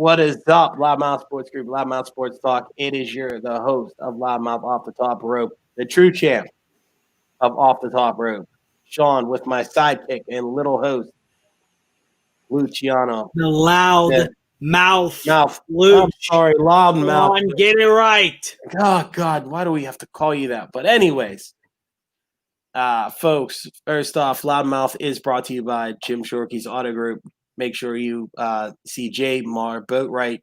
What is up, Loudmouth Sports Group, Loudmouth Sports Talk? It is the host of Loudmouth Off the Top Rope, the true champ of Off the Top Rope, Sean, with my sidekick and little host, Luciano. The loud mouth. I'm sorry, loud mouth. Get it right. Oh, God, why do we have to call you that? But anyways, folks, first off, Loudmouth is brought to you by Jim Shorkey's Auto Group. Make sure you see J. Mar Boatwright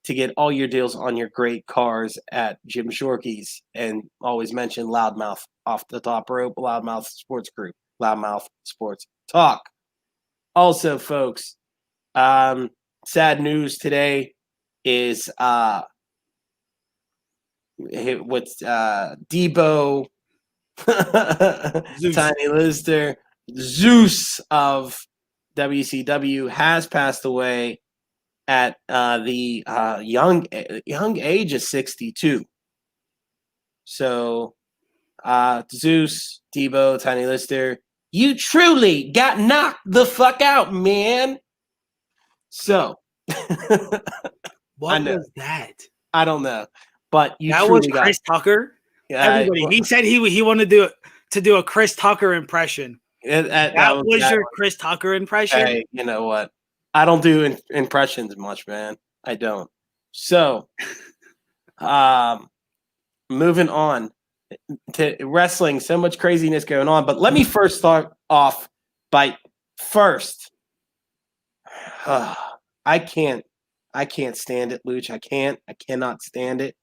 to get all your deals on your great cars at Jim Shorkey's. And always mention Loudmouth Off the Top Rope, Loudmouth Sports Group, Loudmouth Sports Talk. Also, folks, sad news today is what's Debo, Tiny Lister, Zeus of WCW has passed away at the young age of 62. So, Zeus, Debo, Tiny Lister, you truly got knocked the fuck out, man. So, what was that? I don't know, but that was Chris Tucker. Everybody, he said he wanted to do a Chris Tucker impression. That was your Chris Tucker impression? Hey, you know what? I don't do impressions much, man. I don't. So, moving on to wrestling, so much craziness going on. But let me first start off by I can't stand it, Luch. I cannot stand it.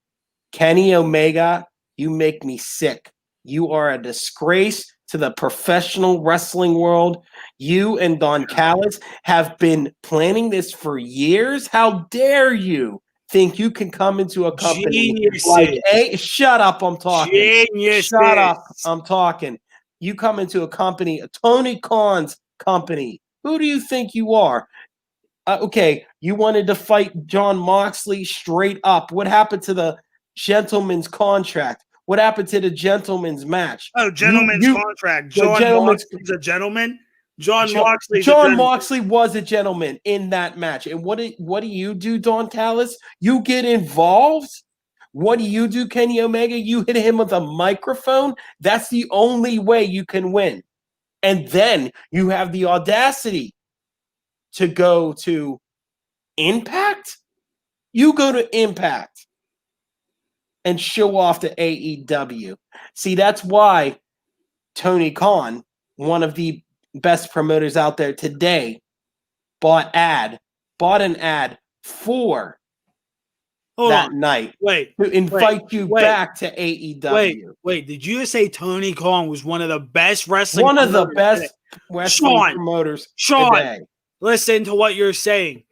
Kenny Omega, you make me sick. You are a disgrace to the professional wrestling world. You and Don Callis have been planning this for years. How dare you think you can come into a company shut up, I'm talking. Shut up, I'm talking. You come into a company, a Tony Khan's company. Who do you think you are? Okay, you wanted to fight John Moxley straight up. What happened to the gentleman's contract? What happened to the gentleman's match? Oh, gentleman's contract. John Moxley's a gentleman. John Moxley was a gentleman in that match. And what do you do, Don Callis? You get involved? What do you do, Kenny Omega? You hit him with a microphone? That's the only way you can win. And then you have the audacity to go to Impact? You go to Impact and show off to AEW. See, that's why Tony Khan, one of the best promoters out there today, bought an ad for night to invite you back to AEW. Wait, did you just say Tony Khan was one of the best wrestling promoters today? Listen to what you're saying.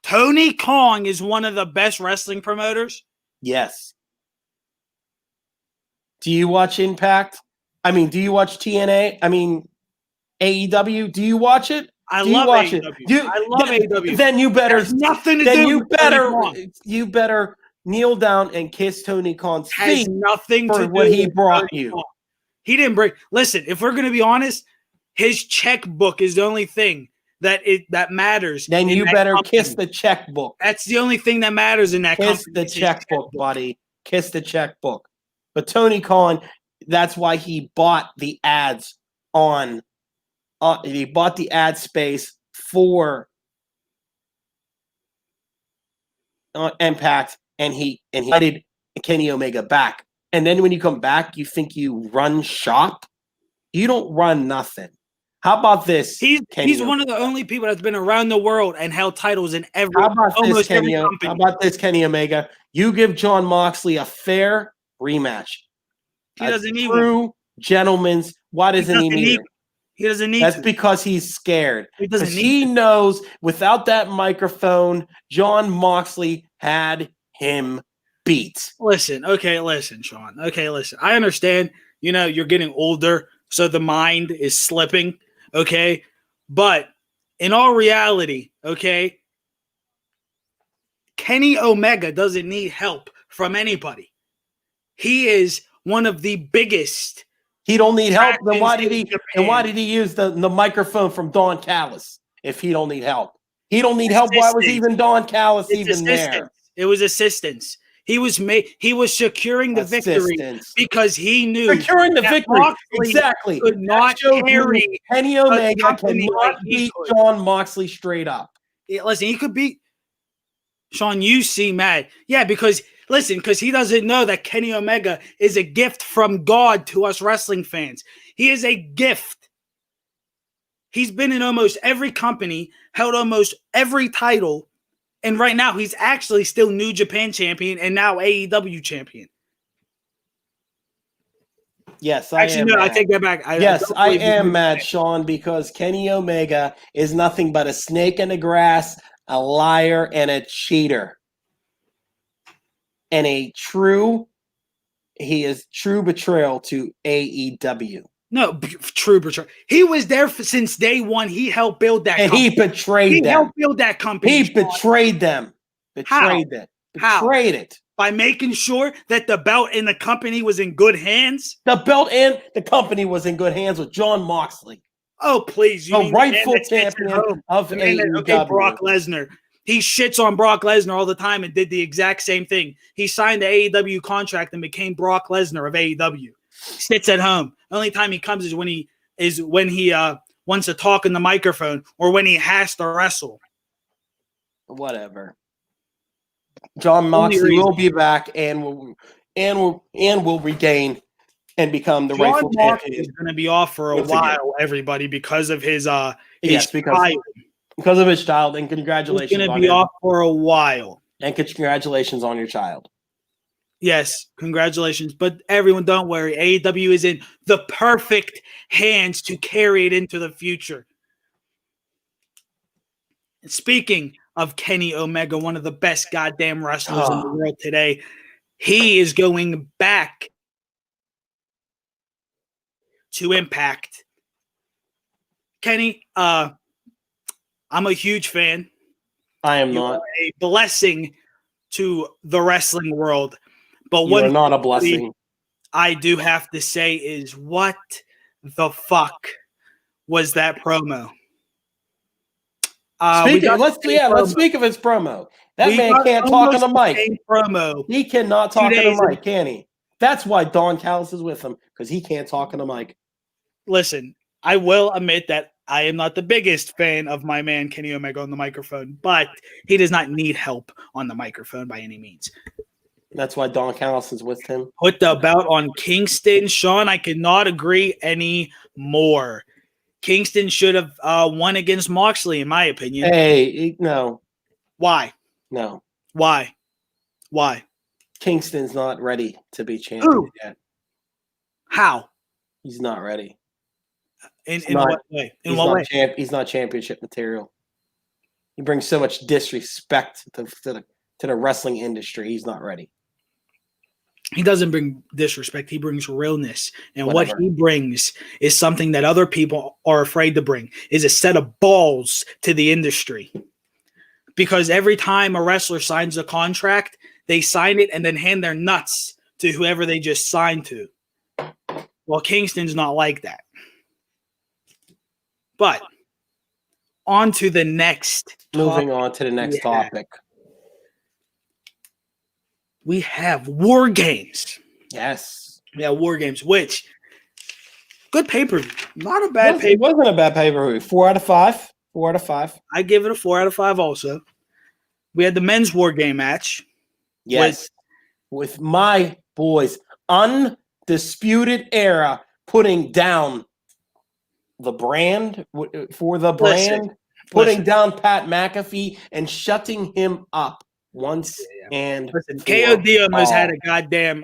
Tony Khan is one of the best wrestling promoters? Yes. Do you watch Impact? I mean, do you watch TNA? I mean, AEW? Do you watch it? I love AEW. Then you better nothing to do. You better kneel down and kiss Tony Khan's feet nothing for to do what he with brought Tony you. Khan. He didn't bring. Listen, if we're gonna be honest, his checkbook is the only thing that matters. Then you better kiss the checkbook. That's the only thing that matters in that company. Kiss the checkbook, buddy. Kiss the checkbook. But Tony Khan, that's why he bought the ads on. He bought the ad space for Impact, and he invited Kenny Omega back. And then when you come back, you think you run shop? You don't run nothing. How about this? He's one of the only people that's been around the world and held titles in every company. How about this, Kenny Omega? You give John Moxley a fair rematch. He doesn't need true gentleman's. Why doesn't he need it? He doesn't need That's because he's scared. He knows without that microphone, John Moxley had him beat. Listen, Sean. I understand, you're getting older, so the mind is slipping, okay? But in all reality, okay, Kenny Omega doesn't need help from anybody. He is one of the biggest. He don't need help. Then why did he use the microphone from Don Callis if he don't need help? He don't need help. Why was even Don Callis It's even assistance. there? It was assistance. He was securing the victory Assistance. because he knew Securing the that victory. Moxley Exactly. could not That shows carry you Kenny a Omega company like cannot he beat could. John Moxley straight up. Listen, he could beat Sean. You seem mad, yeah, because he doesn't know that Kenny Omega is a gift from God to us wrestling fans. He is a gift. He's been in almost every company, held almost every title. And right now, he's actually still New Japan champion and now AEW champion. Yes, I am. I take that back. I am mad, Sean, because Kenny Omega is nothing but a snake in the grass, a liar, and a cheater. And he is true betrayal to AEW. No, true betrayal. He was there since day one. He helped build that company. He betrayed them. He helped build that company. He betrayed them. Betrayed it. Betrayed it. By making sure that the belt and the company was in good hands? The belt and the company was in good hands with John Moxley. Oh, please. The rightful champion of AEW. Okay, Brock Lesnar. He shits on Brock Lesnar all the time and did the exact same thing. He signed the AEW contract and became Brock Lesnar of AEW. Sits at home. Only time he comes is when he wants to talk in the microphone or when he has to wrestle. Whatever. John Moxley will be back and will regain and become the rightful champion. Is going to be off for a while, everybody, because of his child. Because of his child, and congratulations. He's going to be off for a while. And congratulations on your child. Yes, congratulations. But everyone, don't worry. AEW is in the perfect hands to carry it into the future. And speaking of Kenny Omega, one of the best goddamn wrestlers in the world today, he is going back to Impact. Kenny, I'm a huge fan. I am not. A blessing to the wrestling world. But you are not a blessing. I do have to say is, what the fuck was that promo? Let's speak of his promo. That man can't talk on the mic. Promo. He cannot talk on the mic, can he? That's why Don Callis is with him, because he can't talk on the mic. Listen, I will admit that I am not the biggest fan of my man Kenny Omega on the microphone, but he does not need help on the microphone by any means. That's why Don Callis is with him. Put the belt on Kingston. Sean, I cannot agree any more. Kingston should have won against Moxley, in my opinion. Hey, no. Why? No. Why? Kingston's not ready to be champion yet. How? He's not ready. In what way? In what way? He's not championship material. He brings so much disrespect to the wrestling industry. He's not ready. He doesn't bring disrespect. He brings realness. And what he brings is something that other people are afraid to bring, is a set of balls to the industry. Because every time a wrestler signs a contract, they sign it and then hand their nuts to whoever they just signed to. Well, Kingston's not like that. But on to the next Moving on to the next topic. We have War Games. Yes. Yeah, War Games, which good pay-per-view. Not a bad pay-per-view. It wasn't a bad pay-per-view. 4 out of 5. 4 out of 5. I give it a 4 out of 5 also. We had the men's War Game match. Yes. With my boys, Undisputed Era, putting down the brand for the brand, putting down Pat McAfee and shutting him up once and KOD almost had a goddamn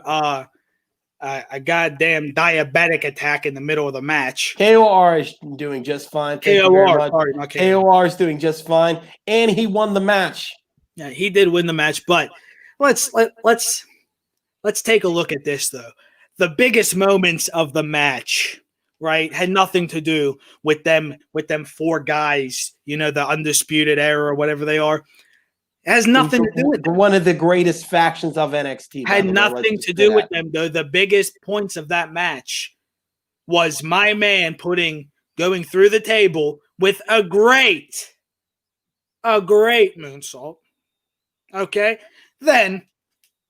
diabetic attack in the middle of the match. KOR is doing just fine. KOR is doing just fine, and he won the match. Yeah, he did win the match, but let's take a look at this though. The biggest moments of the match, right, had nothing to do with them 4 guys, the Undisputed Era or whatever they are. It has nothing to do with them. One of the greatest factions of NXT. Had nothing to do with them, though. The biggest points of that match was my man going through the table with a great A great moonsault. Okay. Then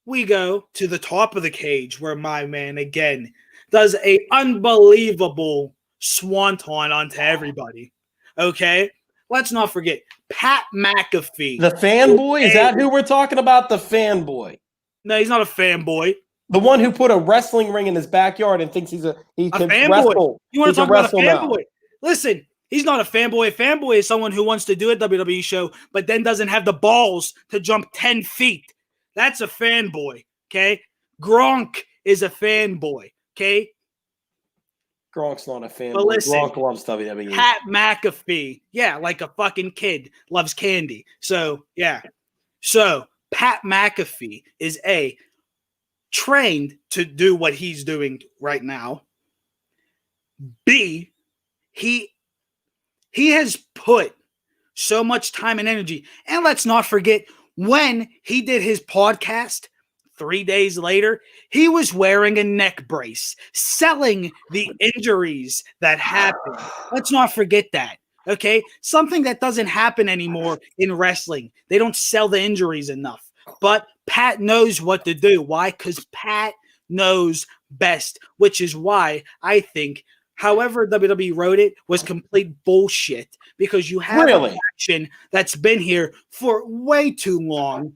we go to the top of the cage where my man again does a unbelievable swanton onto everybody. Okay. Let's not forget Pat McAfee. The fanboy? Is that who we're talking about? The fanboy. No, he's not a fanboy. The one who put a wrestling ring in his backyard and thinks he can fanboy. wrestle. You want to talk about a fanboy? Now. Listen, he's not a fanboy. A fanboy is someone who wants to do a WWE show, but then doesn't have the balls to jump 10 feet. That's a fanboy, okay? Gronk is a fanboy, okay? Gronk's not a fanboy. But listen, Gronk loves WWE. Pat McAfee, yeah, like a fucking kid loves candy. So, yeah. So, Pat McAfee is trained to do what he's doing right now. B, he has put so much time and energy. And let's not forget, when he did his podcast 3 days later, he was wearing a neck brace, selling the injuries that happened. Let's not forget that. Okay? Something that doesn't happen anymore in wrestling. They don't sell the injuries enough. But Pat knows what to do. Why? Because Pat knows best, which is why I think however WWE wrote it was complete bullshit, because you have a faction that's been here for way too long.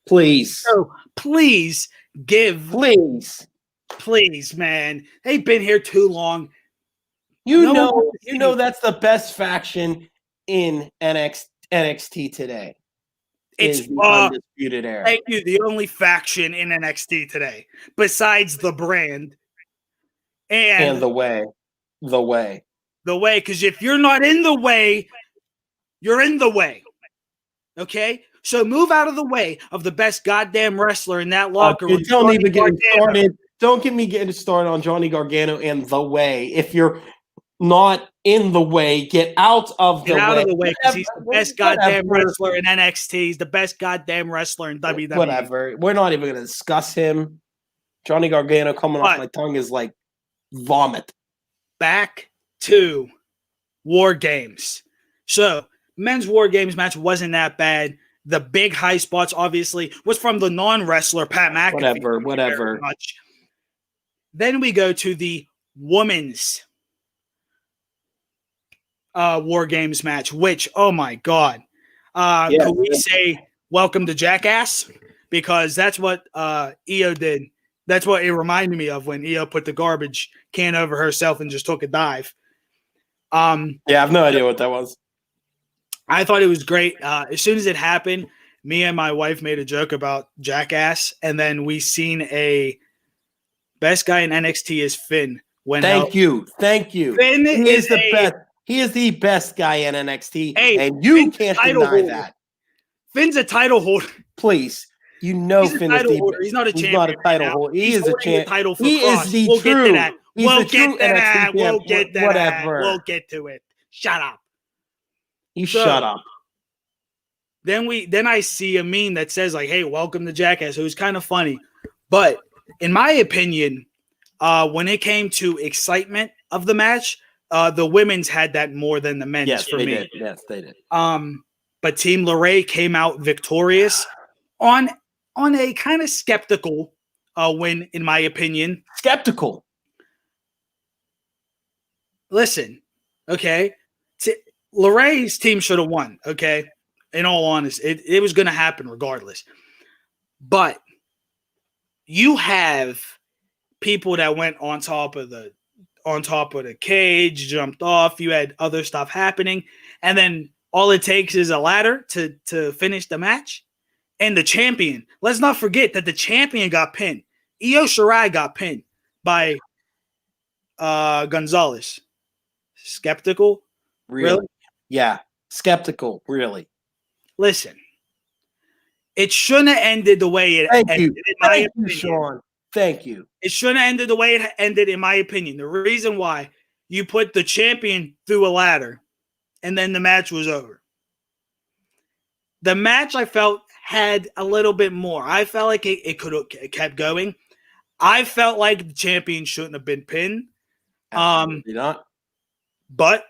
Please. So please give. Please, man. They've been here too long. You know that's the best faction in NXT today. It's the Undisputed Era. Thank you. The only faction in NXT today, besides the brand and the way. The way, because if you're not in the way, you're in the way. Okay? So move out of the way of the best goddamn wrestler in that locker room. Don't even get started. Don't get me getting started on Johnny Gargano and the way. If you're not in the way, get out of the way. Get out of the way, because he's the best goddamn wrestler in NXT. He's the best goddamn wrestler in WWE. Whatever. We're not even going to discuss him. Johnny Gargano coming off my tongue is like vomit. Back to War Games. So, men's War Games match wasn't that bad. The big high spots, obviously, was from the non-wrestler, Pat McAfee. Whatever. Then we go to the women's War Games match, which, oh my God. Can we say welcome to Jackass? Because that's what Io did. That's what it reminded me of when Io put the garbage can over herself and just took a dive. I have no idea what that was. I thought it was great. As soon as it happened, me and my wife made a joke about Jackass, and then we seen a best guy in NXT is Finn. Thank you. Finn is the best. He is the best guy in NXT, and you Finn's can't deny that. Finn's a title holder. Please. You know he's Finn a is title holder. He's not a champion. He's not a title holder. He is a champion. He is the we'll true. Get to that. We'll get to that. We'll get to whatever. We'll get to it. Shut up. Shut up. Then I see a meme that says like, "Hey, welcome to Jackass." It was kind of funny, but in my opinion, when it came to excitement of the match, the women's had that more than the men's for me. Yes, they did. But Team LeRae came out victorious on a kind of skeptical win, in my opinion. Skeptical. Listen, okay, LeRae's team should have won. Okay, in all honesty, it was going to happen regardless. But you have people that went on top of the cage, jumped off. You had other stuff happening, and then all it takes is a ladder to finish the match. And the champion, let's not forget that the champion got pinned. Io Shirai got pinned by Gonzalez. Skeptical? Really? Yeah. Skeptical. Really. Listen, it shouldn't have ended the way it ended. Thank you, Sean. Thank you. It shouldn't have ended the way it ended, in my opinion. The reason why you put the champion through a ladder and then the match was over. The match, I felt, had a little bit more. I felt like it could have kept going. I felt like the champion shouldn't have been pinned. Absolutely not. But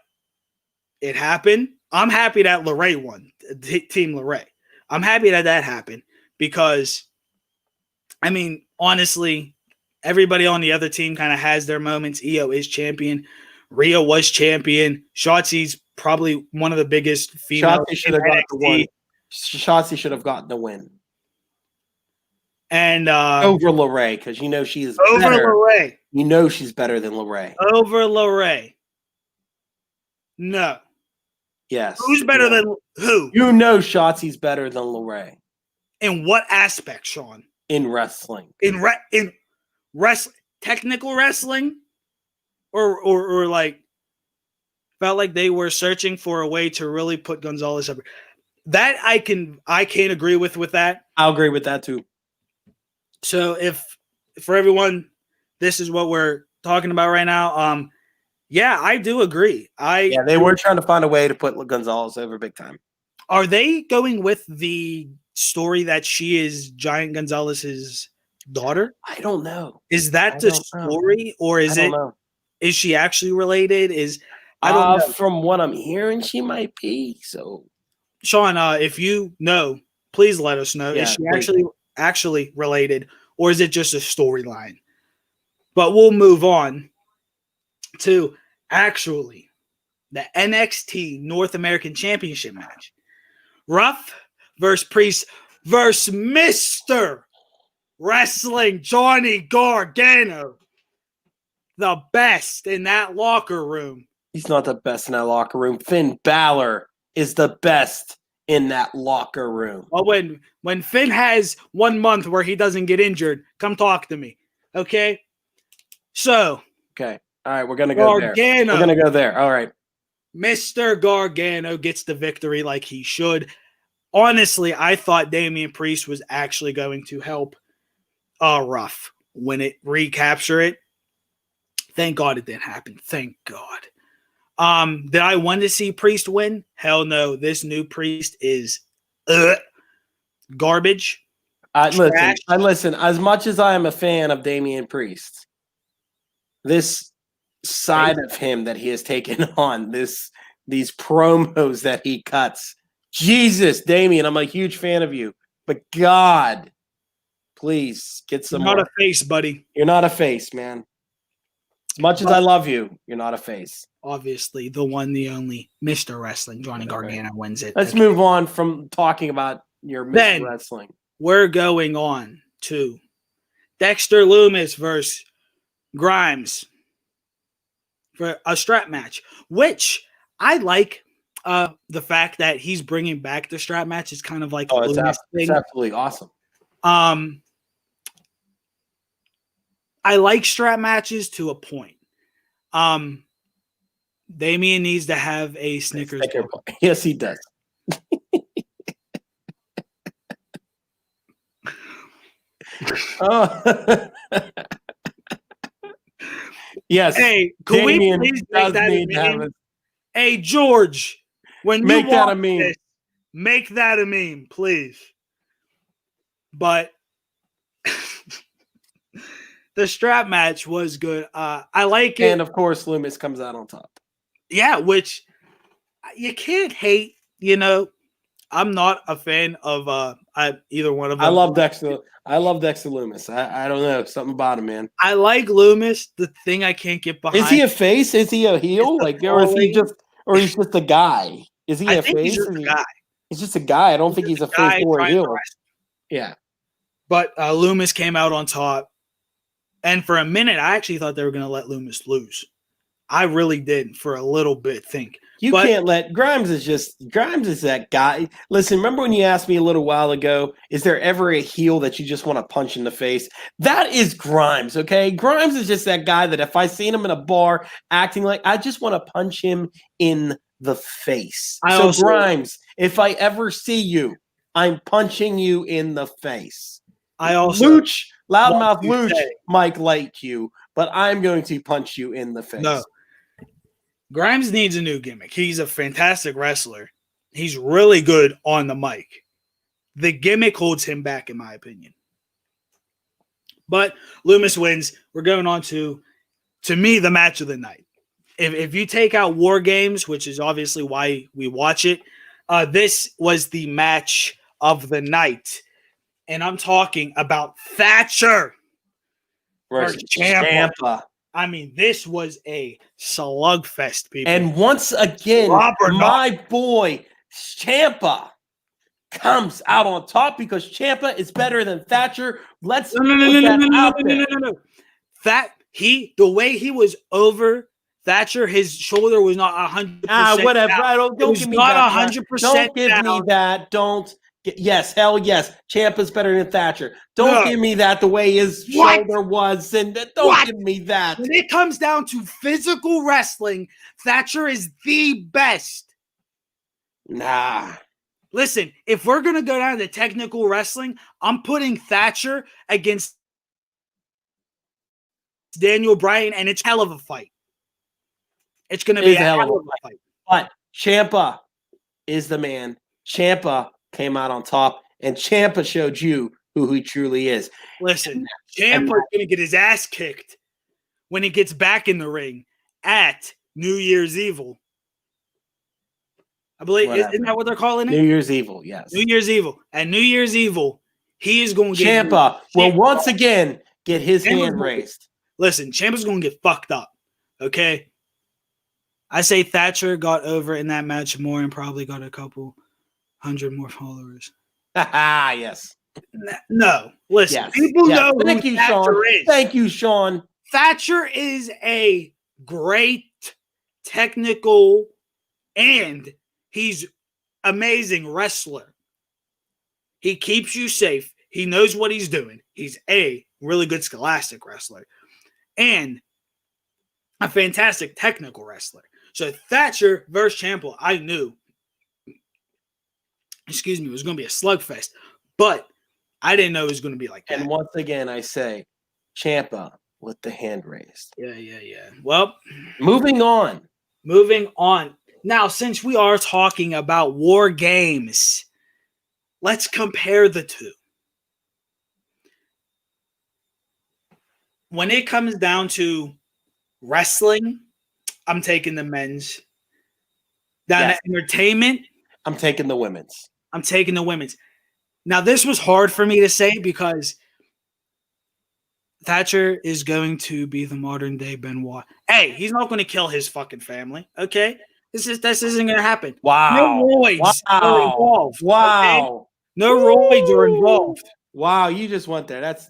it happened. I'm happy that LeRae won. Team LeRae. I'm happy that happened because, I mean, honestly, everybody on the other team kind of has their moments. Io is champion. Rhea was champion. Shotzi's probably one of the biggest females Shotzi should in have got the NXT. one. Shotzi should have gotten the win. And over LeRae, because you know she is over better. LeRae. You know she's better than LeRae. Over LeRae. No. Yes. Who's better than who? You know Shotzi's better than LeRae. In what aspect, Sean? In wrestling. In wrestling, technical wrestling, or like felt like they were searching for a way to really put Gonzalez up. That I can't agree with that. I'll agree with that too. So if for everyone, this is what we're talking about right now. Yeah, I do agree. They were trying to find a way to put Gonzalez over big time. Are they going with the story that she is Giant Gonzalez's daughter? I don't know. Is that the story, or is she actually related? I don't know. From what I'm hearing, she might be. So, Sean, if you know, please let us know. Is she actually related, or is it just a storyline? But we'll move on to actually the NXT North American Championship match. Ruff versus Priest versus Mr. Wrestling Johnny Gargano. The best in that locker room. He's not the best in that locker room. Finn Balor is the best in that locker room. Well, when Finn has 1 month where he doesn't get injured, come talk to me. Okay? So. Okay. All right. We're going to go there. We're going to go there. All right. Mr. Gargano gets the victory like he should. Honestly, I thought Damian Priest was actually going to help Ruff when it recapture it. Thank God it didn't happen. Thank God. Did I want to see Priest win? Hell no. This new Priest is garbage. Listen. As much as I am a fan of Damian Priest, this side of him that he has taken on, these promos that he cuts. Jesus, Damian, I'm a huge fan of you, but God, please get some. You're not a face, buddy. You're not a face, man. As much as I love you, you're not a face. Obviously, the one, the only Mr. Wrestling, Johnny Gargano wins it. Let's move on from talking about your Mr. Wrestling. We're going on to Dexter Lumis versus Grimes for a strap match, which I like. The fact that he's bringing back the strap match is kind of like it's absolutely awesome. I like strap matches to a point. Damian needs to have a Snickers bar. Yes, he does. Yes. Hey, could we please make that a meme? Hey, George, when you make that a meme. This, make that a meme, please. But the strap match was good. I like it. And of course, Lumis comes out on top. Yeah, which you can't hate, I'm not a fan of either one of them. I love Dexter Lumis. I don't know. Something about him, man. I like Lumis. The thing I can't get behind. Is he a face? Is he a heel? Or he's just a guy? Is he a face? He's just a guy. He's just a guy. I don't think he's a face or a heel. Yeah. But Lumis came out on top. And for a minute, I actually thought they were going to let Lumis lose. I really did for a little bit think. Can't let Grimes is that guy. Listen, remember when you asked me a little while ago, is there ever a heel that you just want to punch in the face? That is Grimes, okay? Grimes is just that guy that if I seen him in a bar acting like, I just want to punch him in the face. Grimes, if I ever see you, I'm punching you in the face. Loudmouth Luch might like you, but I'm going to punch you in the face. No. Grimes needs a new gimmick. He's a fantastic wrestler. He's really good on the mic. The gimmick holds him back, in my opinion. But Lumis wins. We're going on to me, the match of the night. If you take out War Games, which is obviously why we watch it, This was the match of the night, and I'm talking about Thatcher versus Ciampa. Ciampa. I mean, this was a slugfest, people. And once again, my boy Ciampa comes out on top because Ciampa is better than Thatcher. Let's put that out there. The way he was over Thatcher, his shoulder was not 100%. Whatever. Don't give me not that. 100%. Don't give me that. Yes, hell yes. Ciampa's better than Thatcher. Don't give me that the way his shoulder was. And don't give me that. When it comes down to physical wrestling, Thatcher is the best. Nah. Listen, if we're going to go down to technical wrestling, I'm putting Thatcher against Daniel Bryan, and it's a hell of a fight. It's going to be a hell of a fight. But Ciampa is the man. Ciampa came out on top, and Ciampa showed you who he truly is. Listen, Ciampa's going to get his ass kicked when he gets back in the ring at New Year's Evil. I believe, isn't that what they're calling it? New Year's Evil, yes. New Year's Evil. At New Year's Evil, he is going to get Ciampa will once again get his hand raised. Listen, Ciampa's going to get fucked up, okay? I say Thatcher got over in that match more and probably got a couple hundred more followers. Yes. No, listen. People know who Thank you, Thatcher Sean. is. Thank you, Sean. Thatcher is a great technical and he's amazing wrestler. He keeps you safe. He knows what he's doing. He's a really good scholastic wrestler and a fantastic technical wrestler. So Thatcher versus Ciampa, I knew, it was going to be a slugfest, but I didn't know it was going to be like that. And once again, I say Ciampa with the hand raised. Yeah. Well, moving on. Now, since we are talking about war games, let's compare the two. When it comes down to wrestling, I'm taking the men's. Down to entertainment, I'm taking the women's. I'm taking the women's. Now, this was hard for me to say because Thatcher is going to be the modern day Benoit. Hey, he's not going to kill his fucking family. Okay, this isn't going to happen. Wow. No roids are involved. Wow. Okay? No roids are involved. Wow, you just went there. That's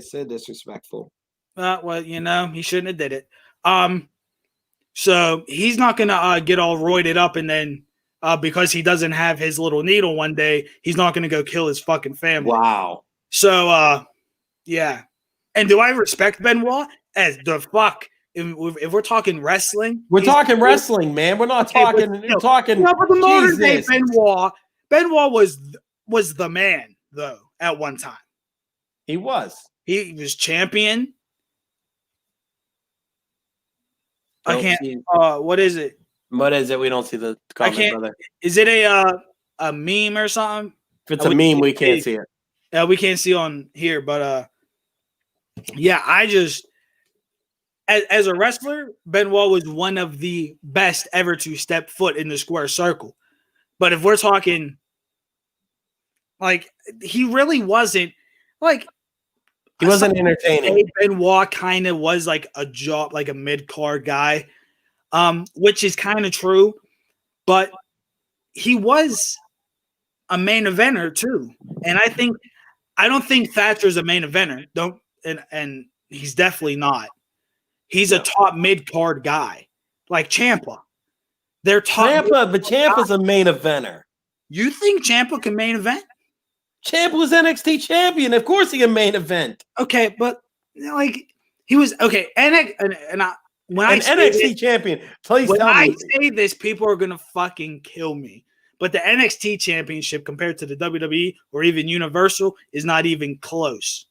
so disrespectful. Well, he shouldn't have did it. So he's not going to get all roided up and then because he doesn't have his little needle one day, he's not going to go kill his fucking family. Wow. So, yeah. And do I respect Benoit? As the fuck. If we're talking wrestling. We're talking wrestling, man. We're not talking. We're talking. No, but the modern day Benoit was the man, though, at one time. He was. He was champion. I can't. What is it? What is it? We don't see the comment, brother. Is it a meme or something? If it's a meme, we can't see it. Yeah, we can't see on here, but yeah, I just as a wrestler, Benoit was one of the best ever to step foot in the square circle. But if we're talking, like, he really wasn't like. He wasn't entertaining. Benoit kind of was like a mid-card guy, which is kind of true, but he was a main eventer too. And I don't think Thatcher's a main eventer. And he's definitely not. He's a top mid-card guy, like Ciampa. They're top. But Ciampa's a main eventer. You think Ciampa can main event? Ciampa was NXT champion. Of course he can main event. Okay, but like he was okay. When I say NXT this, champion, please when tell me. I say this, people are gonna fucking kill me. But the NXT championship compared to the WWE or even Universal is not even close.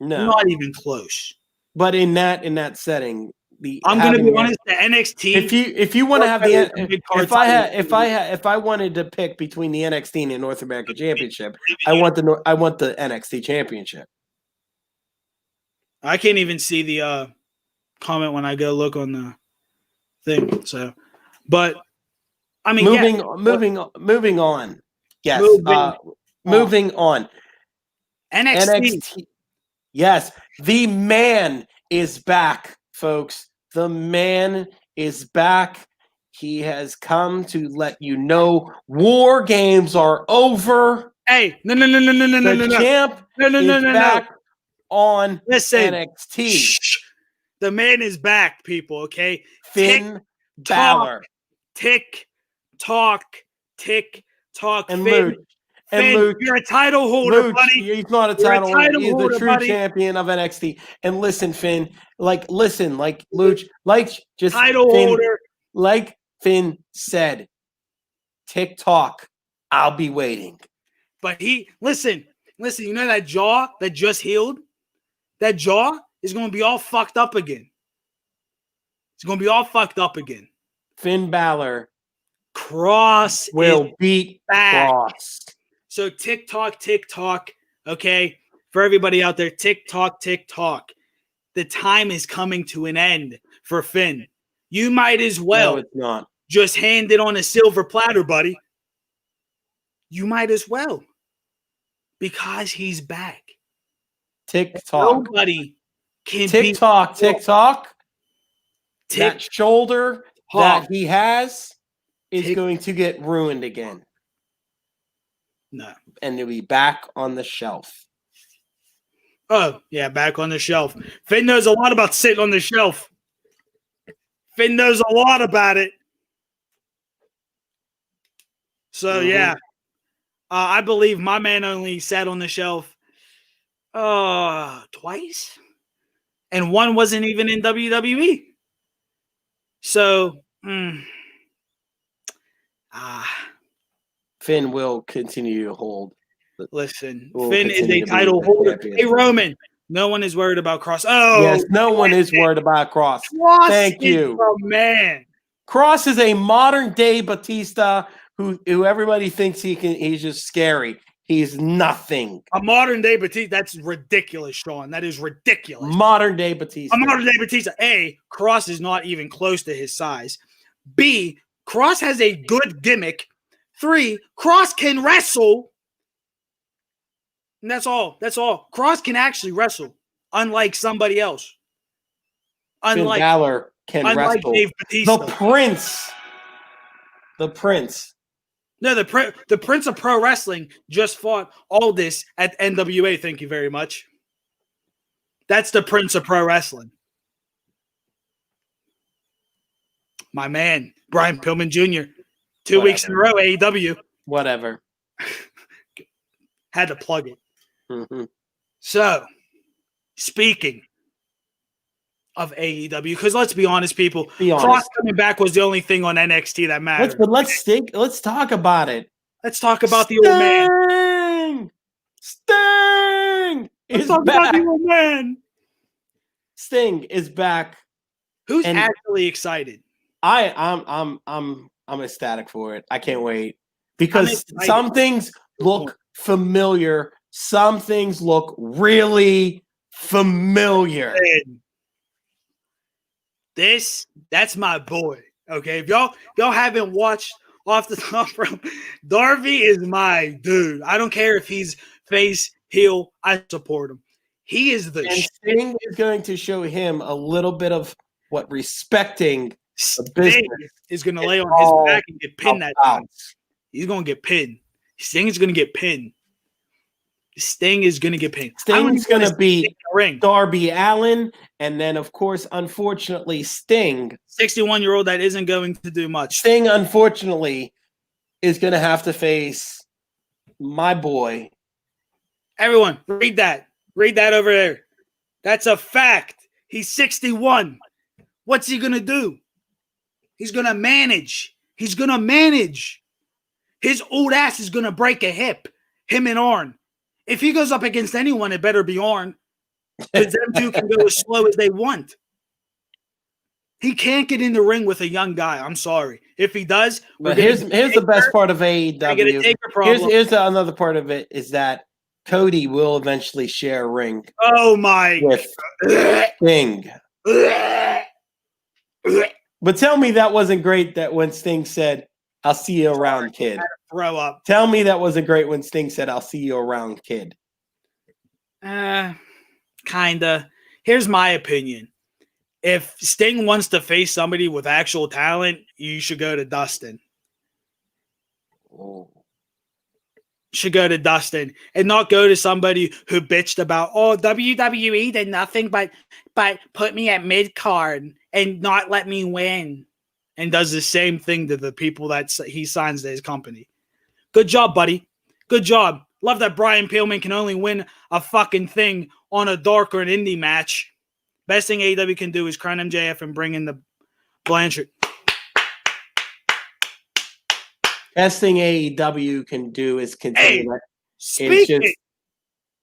No, not even close. But in that setting, I'm going to be honest. The NXT. If you want to have if I wanted to pick between the NXT and the North American Championship, I want the NXT Championship. I can't even see the comment when I go look on the thing. So, but I mean, moving on. Yes. Moving on. NXT. Yes, the man is back, folks. The man is back. He has come to let you know War Games are over. Hey, no. The champ is back on Listen, NXT. Shh. The man is back, people. Okay, Finn Balor. Tick tock. And Finn, Luke. Finn, you're a title holder, buddy. He's not a title holder. He's the true champion of NXT. And listen, Finn, like Luke, just title Finn, holder. Like Finn said, TikTok, I'll be waiting. But listen, you know that jaw that just healed? That jaw is going to be all fucked up again. It's going to be all fucked up again. Finn Balor Cross will beat back. Cross. So TikTok. Okay, for everybody out there, TikTok. The time is coming to an end for Finn. You might as well. No, it's not. Just hand it on a silver platter, buddy. You might as well. Because he's back. TikTok. Nobody can TikTok. That shoulder that he has is going to get ruined again. No. And he'll be back on the shelf. Oh, yeah, back on the shelf. Finn knows a lot about sitting on the shelf. Finn knows a lot about it. So, yeah. I believe my man only sat on the shelf twice. And one wasn't even in WWE. So, Finn will continue to hold. Listen, Finn is a title holder. Hey, Roman, no one is worried about Cross. Oh, yes, no one is worried about Cross. Thank you. Oh, man. Cross is a modern day Batista who everybody thinks he's just scary. He's nothing. A modern day Batista. That's ridiculous, Sean. That is ridiculous. Modern day Batista. A modern day Batista. A, Cross is not even close to his size. B, Cross has a good gimmick. 3, Cross can wrestle. And that's all. Cross can actually wrestle, unlike somebody else. Finn Balor can wrestle. Dave Batista. The Prince. No, the Prince of Pro Wrestling just fought Aldis at NWA. Thank you very much. That's the Prince of Pro Wrestling. My man, Brian Pillman Jr. 2 weeks in a row, AEW. Whatever. Had to plug it. Mm-hmm. So, speaking of AEW, because let's be honest, people, Cross coming back was the only thing on NXT that mattered. Let's talk about it. Let's talk about the old man. Sting is back. About the old man. Sting is back. Who's actually excited? I'm ecstatic for it. I can't wait because some things look familiar. Some things look really familiar. That's my boy. Okay, if y'all haven't watched off the top from Darby is my dude. I don't care if he's face, heel, I support him. He is the Sting is going to show him a little bit of what respecting the business is going to lay on his back and get pinned that time. He's going to get pinned. Sting is going to get pinned. Sting's going to be Darby Allin, and then, of course, unfortunately, Sting. 61-year-old that isn't going to do much. Sting, unfortunately, is going to have to face my boy. Everyone, read that. Read that over there. That's a fact. He's 61. What's he going to do? He's going to manage. His old ass is going to break a hip. Him and Arn. If he goes up against anyone, it better be Arn. Because them two can go as slow as they want. He can't get in the ring with a young guy. I'm sorry. If he does, but here's the best part of AEW. Here's another part of it is that Cody will eventually share a ring. Oh my! With Sting. But tell me that wasn't great. That when Sting said, I'll see you around, kid. Throw up. Tell me that wasn't great when Sting said, I'll see you around, kid. Kinda. Here's my opinion. If Sting wants to face somebody with actual talent, you should go to Dustin. Oh. Should go to Dustin and not go to somebody who bitched about, oh, WWE did nothing but put me at mid-card and not let me win, and does the same thing to the people that he signs to his company. Good job, buddy. Good job. Love that Brian Pillman can only win a fucking thing on a dark or an indie match. Best thing AEW can do is crown MJF and bring in the Blanchard. Best thing AEW can do is continue. Hey, speaking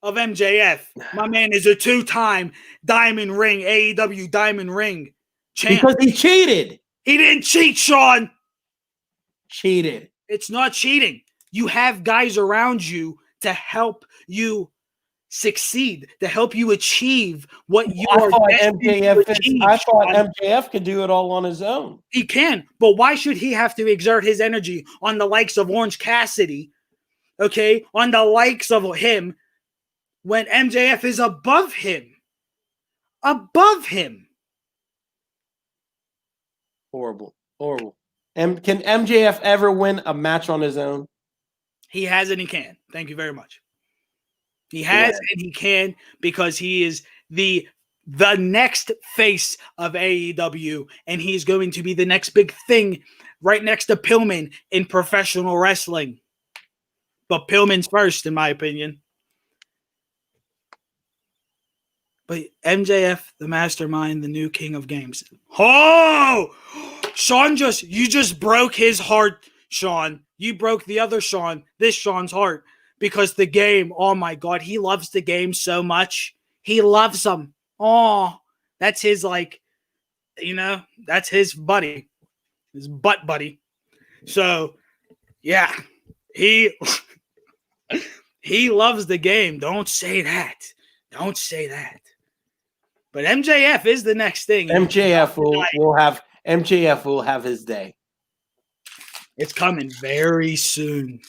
of MJF, my man is a 2-time Diamond Ring, AEW Diamond Ring champ. Because he cheated. He didn't cheat, Sean. Cheated. It's not cheating. You have guys around you to help you succeed, to help you achieve what you are destined to achieve. I thought MJF could do it all on his own. He can, but why should he have to exert his energy on the likes of Orange Cassidy, okay, on the likes of him, when MJF is above him? Above him. Horrible. Horrible. And can MJF ever win a match on his own? He has and he can. Thank you very much. He has and he can, because he is the next face of AEW, and he's going to be the next big thing right next to Pillman in professional wrestling. But Pillman's first, in my opinion. But MJF, the mastermind, the new king of games. Oh! Sean you just broke his heart, Sean. You broke the other Sean, this Sean's heart. Because the game, oh my God, he loves the game so much. He loves them. Oh, that's his, like, that's his buddy. His butt buddy. So, yeah, he loves the game. Don't say that. Don't say that. But MJF is the next thing. MJF will have his day. It's coming very soon.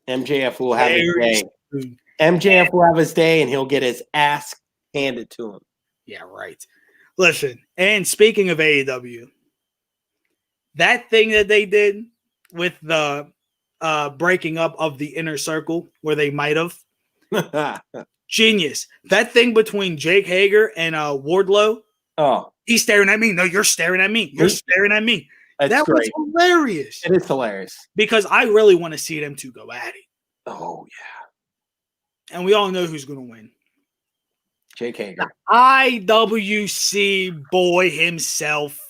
MJF will have his day. Soon. MJF will have his day, and he'll get his ass handed to him. Yeah, right. Listen, and speaking of AEW, that thing that they did with the breaking up of the Inner Circle, where they might have, genius. That thing between Jake Hager and Wardlow. Oh, he's staring at me. No, you're staring at me. You're staring at me. That was hilarious. It is hilarious. Because I really want to see them two go at it. Oh, yeah. And we all know who's going to win. Jake Hager. IWC boy himself,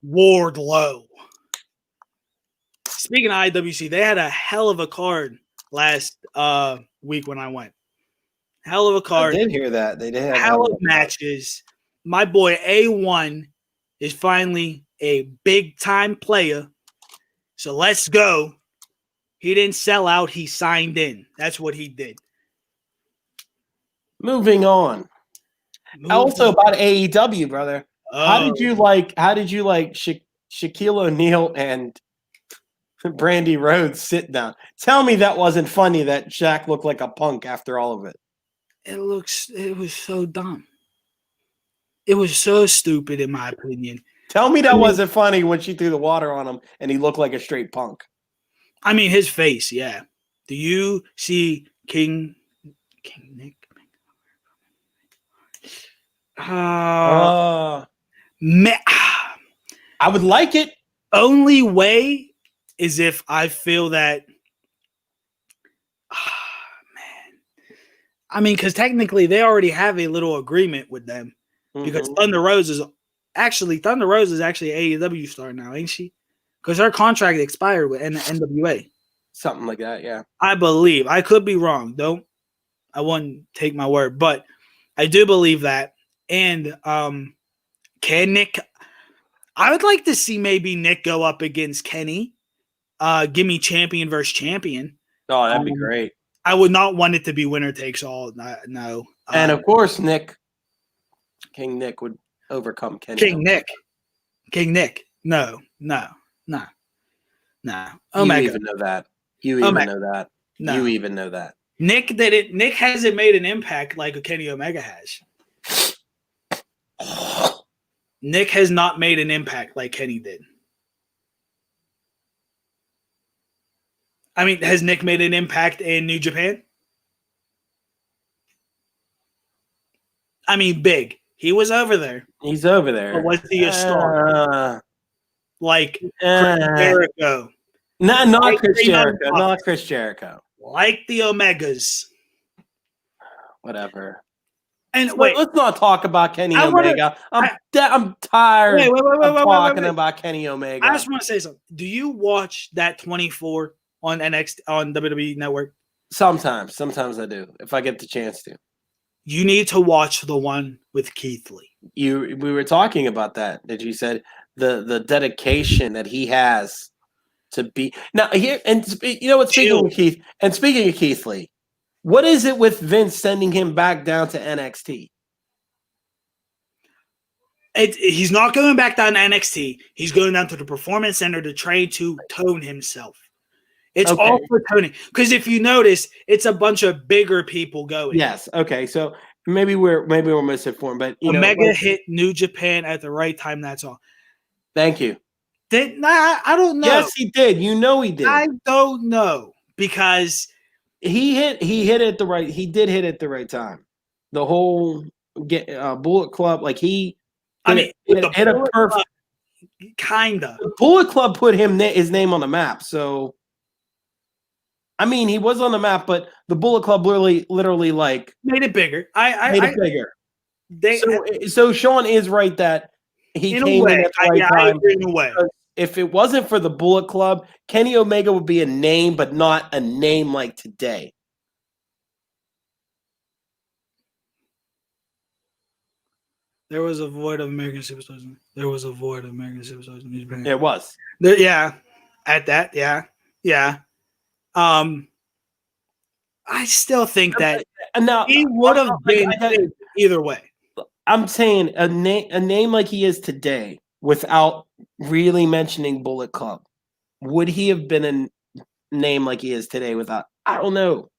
Wardlow. Speaking of IWC, they had a hell of a card last week when I went. Hell of a card. I did hear that. They did have hell of matches. My boy A1 is finally a big-time player. So let's go. He didn't sell out. He signed in. That's what he did. Moving on. Also about AEW, brother. Oh. How did you like Shaquille O'Neal and Brandy Rhodes sit down? Tell me that wasn't funny that Shaq looked like a punk after all of it. It was so dumb. It was so stupid, in my opinion. Tell me that wasn't funny when she threw the water on him and he looked like a straight punk. I mean, his face, yeah. Do you see King Nick? I would like it. Only way is if I feel that. Man. I mean, because technically they already have a little agreement with them. Because Thunder Rose is actually an AEW star now, ain't she? Because her contract expired with NWA. Something like that, yeah. I believe. I could be wrong. I wouldn't take my word, but I do believe that. And can Nick? I would like to see maybe Nick go up against Kenny. Give me champion versus champion. Oh, that'd be great. I would not want it to be winner takes all. No. And of course, King Nick would overcome Kenny. King Nick. No. Nah. You Omega. even know that. You Omega. even know that. No. You even know that. Nick did it. Nick hasn't made an impact like Kenny Omega has. Nick has not made an impact like Kenny did. I mean, has Nick made an impact in New Japan? I mean, big. He was over there. He's over there. But was he a star? Like Chris Jericho. Not like Chris Jericho. Bucks, Not Chris Jericho. Like the Omegas. Whatever. And let's not talk about Kenny Omega. I'm tired of talking about Kenny Omega. I just want to say something. Do you watch that 24 on NXT on WWE Network? Sometimes I do. If I get the chance to. You need to watch the one with Keith Lee. We were talking about that. That you said the dedication that he has to be now here. And you know what? Speaking of Keith Lee, what is it with Vince sending him back down to NXT? He's not going back down to NXT. He's going down to the Performance Center to train to tone himself. It's all for toning. Because if you notice, it's a bunch of bigger people going. Yes. Okay. So maybe we're misinformed, but Omega hit New Japan at the right time. That's all. Thank you. I don't know. Yes, he did. You know he did. I don't know because he hit it the right. He did hit it the right time. The whole Bullet Club, like he. Hit a perfect. Kinda. The Bullet Club put his name on the map. So. I mean, he was on the map, but the Bullet Club literally like made it bigger. Made it bigger. So Sean is right that he came in at the right time. I agree in a way. If it wasn't for the Bullet Club, Kenny Omega would be a name, but not a name like today. There was a void of American Superstars. There was a void of American Superstars in New Japan. It was. At that, yeah. I still think that he would have been either way. I'm saying a name like he is today, without really mentioning Bullet Club, would he have been a name like he is today without? I don't know.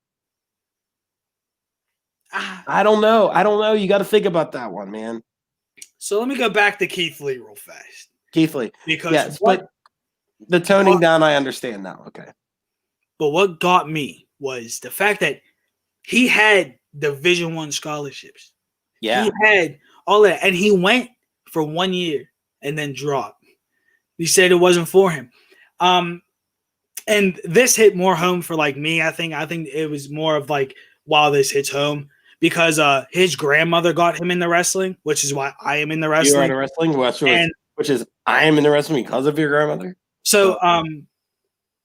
I don't know. You got to think about that one, man. So let me go back to Keith Lee real fast. Keith Lee, because but the toning down, I understand now. Okay. But what got me was the fact that he had Division I scholarships. Yeah. He had all that. And he went for 1 year and then dropped. He said it wasn't for him. And this hit more home for like me, I think. I think it was more of like, wow, this hits home. Because his grandmother got him into wrestling, which is why I am in the wrestling. You are in the wrestling, which is I am in the wrestling because of your grandmother. So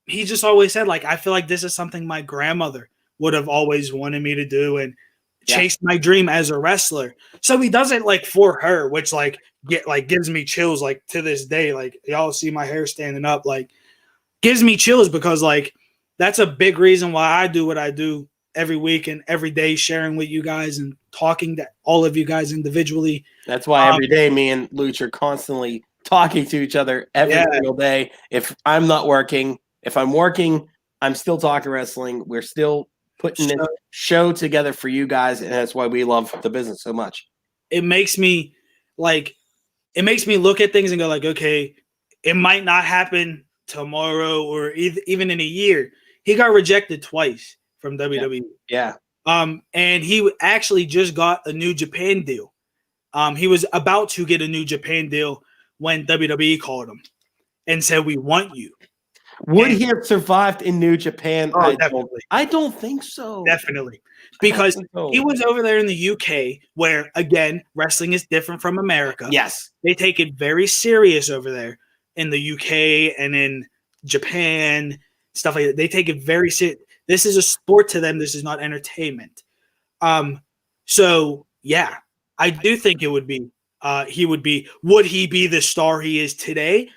he just always said, like, I feel like this is something my grandmother would have always wanted me to do and chase my dream as a wrestler. So he does it like for her, which gives me chills like to this day. Like y'all see my hair standing up, like gives me chills because like that's a big reason why I do what I do every week and every day, sharing with you guys and talking to all of you guys individually. That's why every day me and Luch are constantly talking to each other every single day. If I'm not working, if I'm working, I'm still talking wrestling. We're still putting this show together for you guys, and that's why we love the business so much. It makes me look at things and go like, okay, it might not happen tomorrow or even in a year. He got rejected twice from WWE. Yeah. And he actually just got a New Japan deal. He was about to get a New Japan deal when WWE called him and said, "We want you." Would he have survived in New Japan? Oh, definitely. I don't think so. Definitely. Because he was over there in the UK where, again, wrestling is different from America. Yes. They take it very serious over there in the UK and in Japan, stuff like that. They take it very serious. This is a sport to them. This is not entertainment. So, yeah, I do think it would be would he be the star he is today?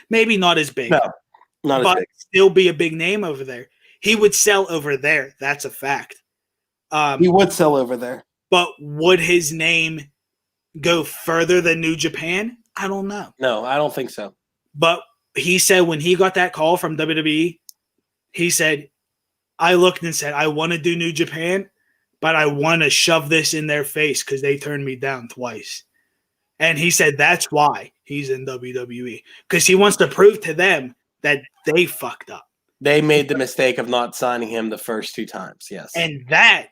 Maybe not as big. No. But still be a big name over there. He would sell over there. That's a fact. He would sell over there. But would his name go further than New Japan? I don't know. No, I don't think so. But he said when he got that call from WWE, he said, I looked and said, I want to do New Japan, but I want to shove this in their face because they turned me down twice. And he said that's why he's in WWE, because he wants to prove to them that they fucked up. They made the mistake of not signing him the first 2 times. Yes. And that,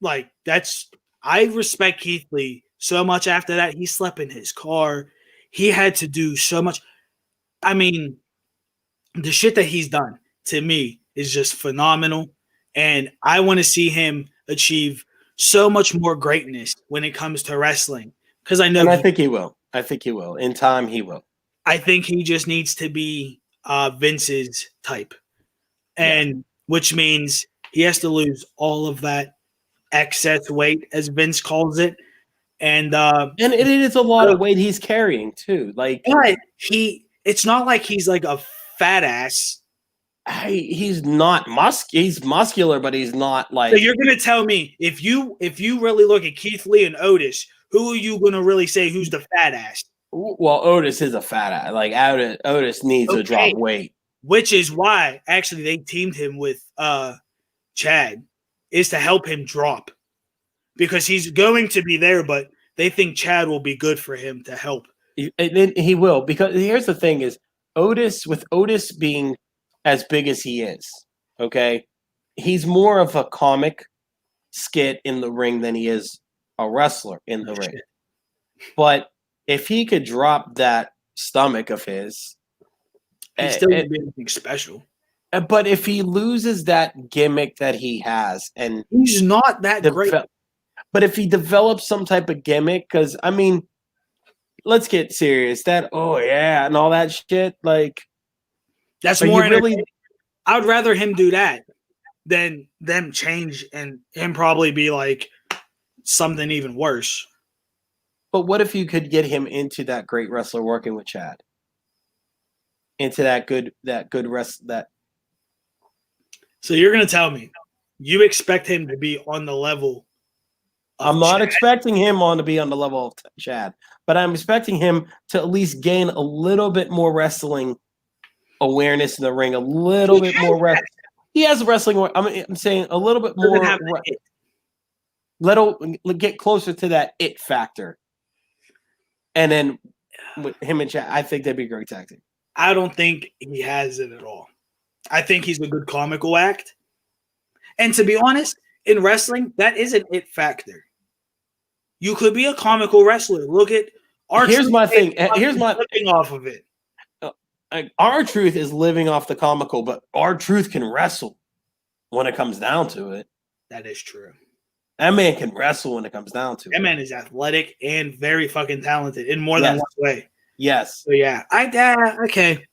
like, that's, I respect Keith Lee so much after that. He slept in his car. He had to do so much. I mean, the shit that he's done to me is just phenomenal. And I want to see him achieve so much more greatness when it comes to wrestling. Because I know and I think he will. I think he will. In time, he will. I think he just needs to be Vince's type. And which means he has to lose all of that excess weight, as Vince calls it. And it is a lot of weight he's carrying too. Like, but it's not like he's like a fat ass. He's not he's muscular, but he's not like. So you're gonna tell me if you really look at Keith Lee and Otis, who are you gonna really say who's the fat ass? Well, Otis is a fat ass. Like Otis needs to drop weight, which is why actually they teamed him with Chad, is to help him drop, because he's going to be there, but they think Chad will be good for him to help. He will, because here's the thing: is Otis being as big as he is, okay, he's more of a comic skit in the ring than he is a wrestler in the ring. But if he could drop that stomach of his, he's still gonna be anything special. But if he loses that gimmick that he has, and he's not that great. But if he develops some type of gimmick, because I mean, let's get serious. That and all that shit, like, that's more really. I would rather him do that than them change and him probably be like something even worse. But what if you could get him into that great wrestler working with Chad? Into that good rest that. So you're gonna tell me you expect him to be on the level? I'm not expecting him to be on the level of Chad, but I'm expecting him to at least gain a little bit more wrestling awareness in the ring, a little bit more wrestling. He has wrestling. I'm saying a little bit more. Let get closer to that it factor, and then with him and Chad, I think that'd be a great tactic. I don't think he has it at all. I think he's a good comical act, and to be honest, in wrestling, that is an it factor. You could be a comical wrestler. Look at R-Truth. Here's my thing. Here's my living off of it. R-Truth is living off the comical, but R-Truth can wrestle when it comes down to it. That is true. That man can wrestle when it comes down to it. That man is athletic and very fucking talented in more than one way. Yes. So yeah, okay.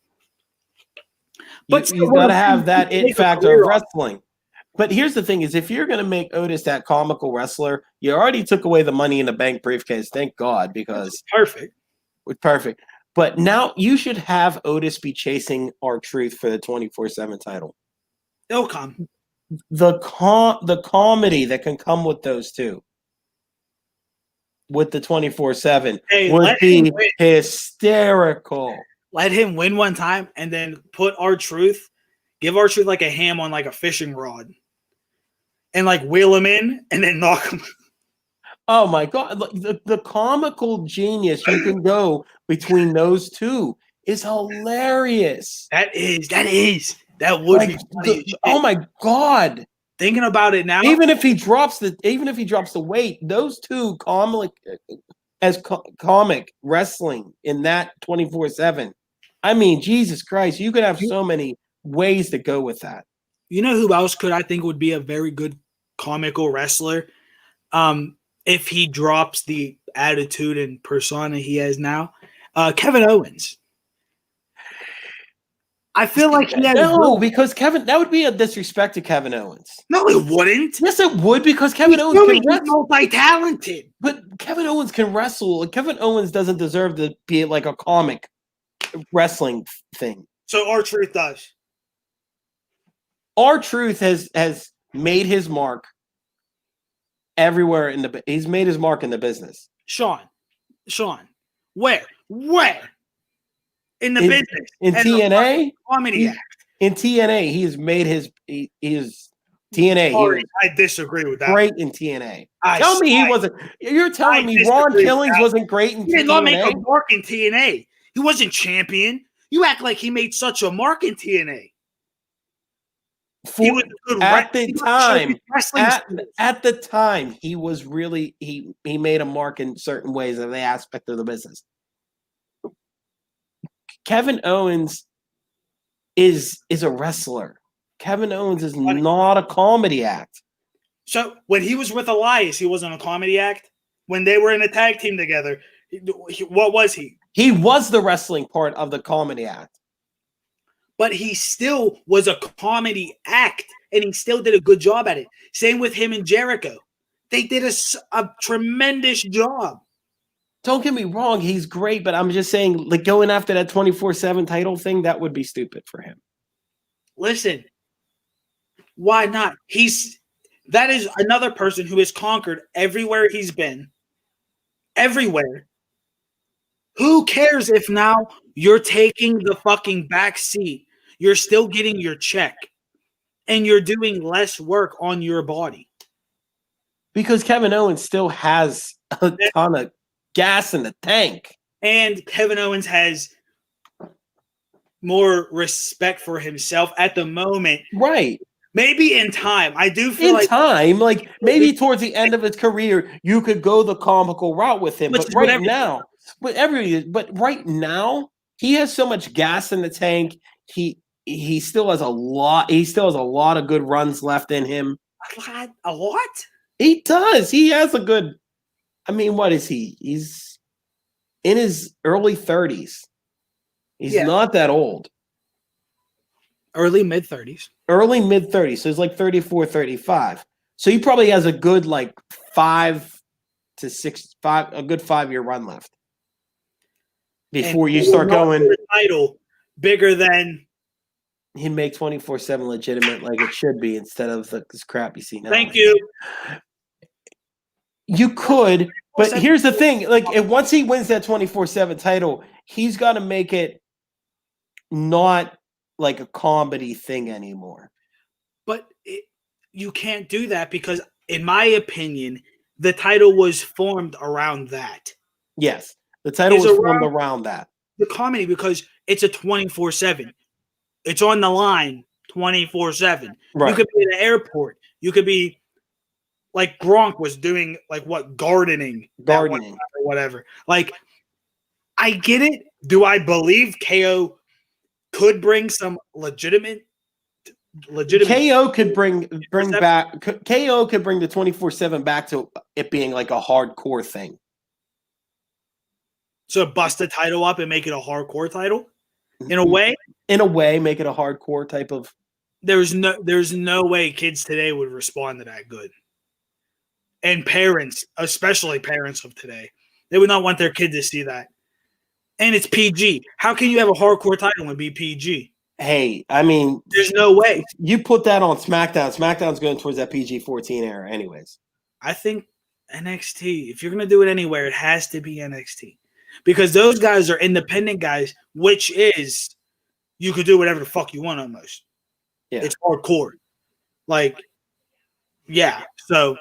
But you got to have that it factor of wrestling. But here's the thing: is if you're going to make Otis that comical wrestler, you already took away the Money in the Bank briefcase. Thank God, because perfect. But now you should have Otis be chasing R-Truth for the 24/7 title. They'll come. The comedy that can come with those two, with the 24/7, would be hysterical. Let him win one time, and then put R-Truth, give R-Truth like a ham on like a fishing rod, and like wheel him in, and then knock him. Oh my God! The comical genius you can go between those two is hilarious. That would be funny. Oh my God! Thinking about it now, even if he drops the weight, those two comic wrestling in that 24/7. I mean, Jesus Christ! You could have so many ways to go with that. You know who else I think would be a very good comical wrestler? If he drops the attitude and persona he has now, Kevin Owens. I feel like he has because that would be a disrespect to Kevin Owens. No, it wouldn't. Yes, it would, because Kevin Owens can wrestle. Multi-talented. But Kevin Owens can wrestle. Kevin Owens doesn't deserve to be like a comic wrestling thing. So R-Truth does. R-Truth has made his mark everywhere he's made his mark in the business. Sean, where in the In- business. in as TNA, a comedy act. in TNA, he's made his he is TNA. He Sorry, was I disagree with that. great in TNA. I Tell me he swear. wasn't. You're I telling me Ron disagree with Killings that. wasn't great in He did not make a TNA? mark in TNA. He wasn't champion. You act like he made such a mark in TNA. He was a good At the he was time, wrestling at the time, he was really he made a mark in certain ways of the aspect of the business. Kevin Owens is a wrestler. Kevin Owens is not a comedy act. So when he was with Elias, he wasn't a comedy act. When they were in a tag team together, what was he? He was the wrestling part of the comedy act. But he still was a comedy act, and he still did a good job at it. Same with him and Jericho. They did a tremendous job. Don't get me wrong, he's great, but I'm just saying, like, going after that 24/7 title thing, that would be stupid for him. Listen, why not? That is another person who has conquered everywhere he's been. Everywhere. Who cares if now you're taking the fucking back seat? You're still getting your check, and you're doing less work on your body. Because Kevin Owens still has a ton of gas in the tank. And Kevin Owens has more respect for himself at the moment. Right. Maybe in time. I do feel like maybe towards the end of his career, you could go the comical route with him. But right now, right now, he has so much gas in the tank. He still has a lot. He still has a lot of good runs left in him. A lot? He does. He has a good. I mean, what is he? He's in his early 30s. He's not that old. Early mid-30s. Early mid-30s. So he's like 34, 35. So he probably has a good like 5 to 6, a good 5-year run left before you start going. Title bigger than he'd make 24/7 legitimate like it should be instead of this crap you see now. Thank you. You could, but here's the thing: like, once he wins that 24/7 title, he's got to make it not like a comedy thing anymore. But you can't do that because, in my opinion, the title was formed around that. Yes, the title was formed around that. The comedy, because it's a 24/7. It's on the line 24/7. Right. You could be at an airport. You could be like Gronk was doing, like what, gardening or whatever. Like, I get it. Do I believe KO could bring some legitimate? KO could bring back. KO could bring the 24/7 back to it being like a hardcore thing. So bust the title up and make it a hardcore title, in a way. In a way, make it a hardcore type of. There's no way kids today would respond to that good. And parents, especially parents of today, they would not want their kid to see that. And it's PG. How can you have a hardcore title and be PG? Hey, I mean, there's no way. You put that on SmackDown. SmackDown's going towards that PG-14 era anyways. I think NXT, if you're going to do it anywhere, it has to be NXT. Because those guys are independent guys, which is, you could do whatever the fuck you want almost. Yeah. It's hardcore. Like, yeah. So,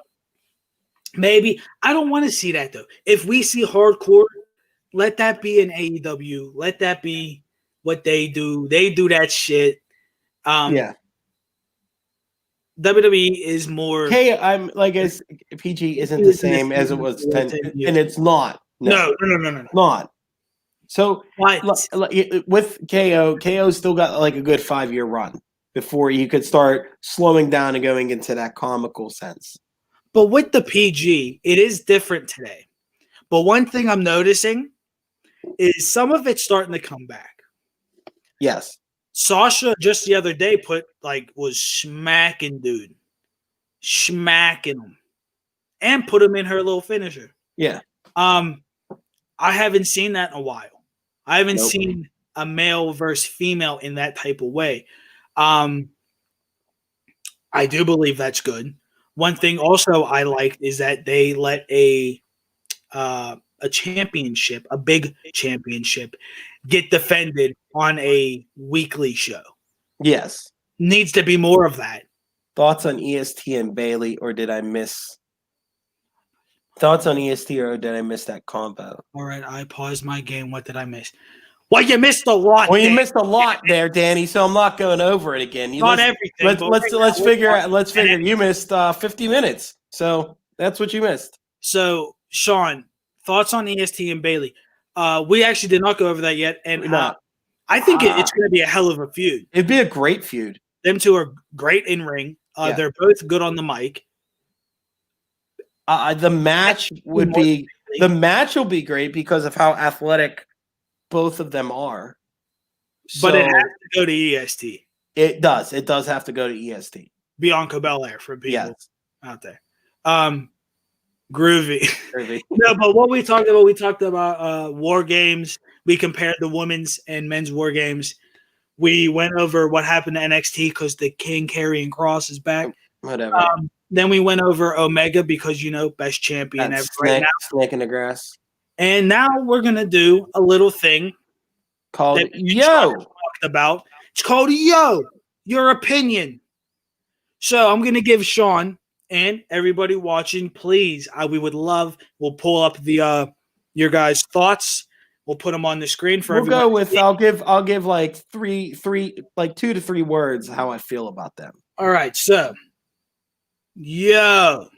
maybe. I don't want to see that, though. If we see hardcore, let that be an AEW. Let that be what they do. They do that shit. Yeah. WWE is more. I'm like, as PG isn't the same as it was 10, and it's not. No. Not. So with KO still got like a good 5-year run before you could start slowing down and going into that comical sense. But with the PG, it is different today. But one thing I'm noticing is some of it's starting to come back. Yes. Sasha just the other day was smacking him, and put him in her little finisher. Yeah. I haven't seen that in a while. I haven't seen a male versus female in that type of way. I do believe that's good. One thing also I liked is that they let a a championship, a big championship, get defended on a weekly show. Yes. Needs to be more of that. Thoughts on EST and Bailey, or did I miss? Thoughts on EST, or did I miss that combo? All right, I paused my game. What did I miss? Well, you missed a lot. Well, you Dan. missed a lot there, Danny. So I'm not going over it again. Not everything. Let's but let's right let's now, figure we're out. Let's figure. talking You missed 50 minutes, so that's what you missed. So, Sean, thoughts on EST and Bailey? We actually did not go over that yet, and No, I think it's going to be a hell of a feud. it'd be a great feud. Them two are great in ring. Yeah. They're both good on the mic. The match would be will be great because of how athletic both of them are. But it has to go to EST. It does. It does have to go to EST. Bianca Belair for people Yes. out there. Groovy. Groovy. No, but what we talked about war games. We compared the women's and men's war games. We went over what happened to NXT because the King Karrion Kross is back. Whatever. Then we went over Omega because, best champion ever right now. Snake in the grass. And now we're going to do a little thing Called that Yo. talked about. It's called Yo, Your Opinion. So I'm going to give Sean and everybody watching, please, we would love, we'll pull up the your guys' thoughts. We'll put them on the screen for everyone. Go with, I'll give like three, like 2 to 3 words how I feel about them. All right, so Yo.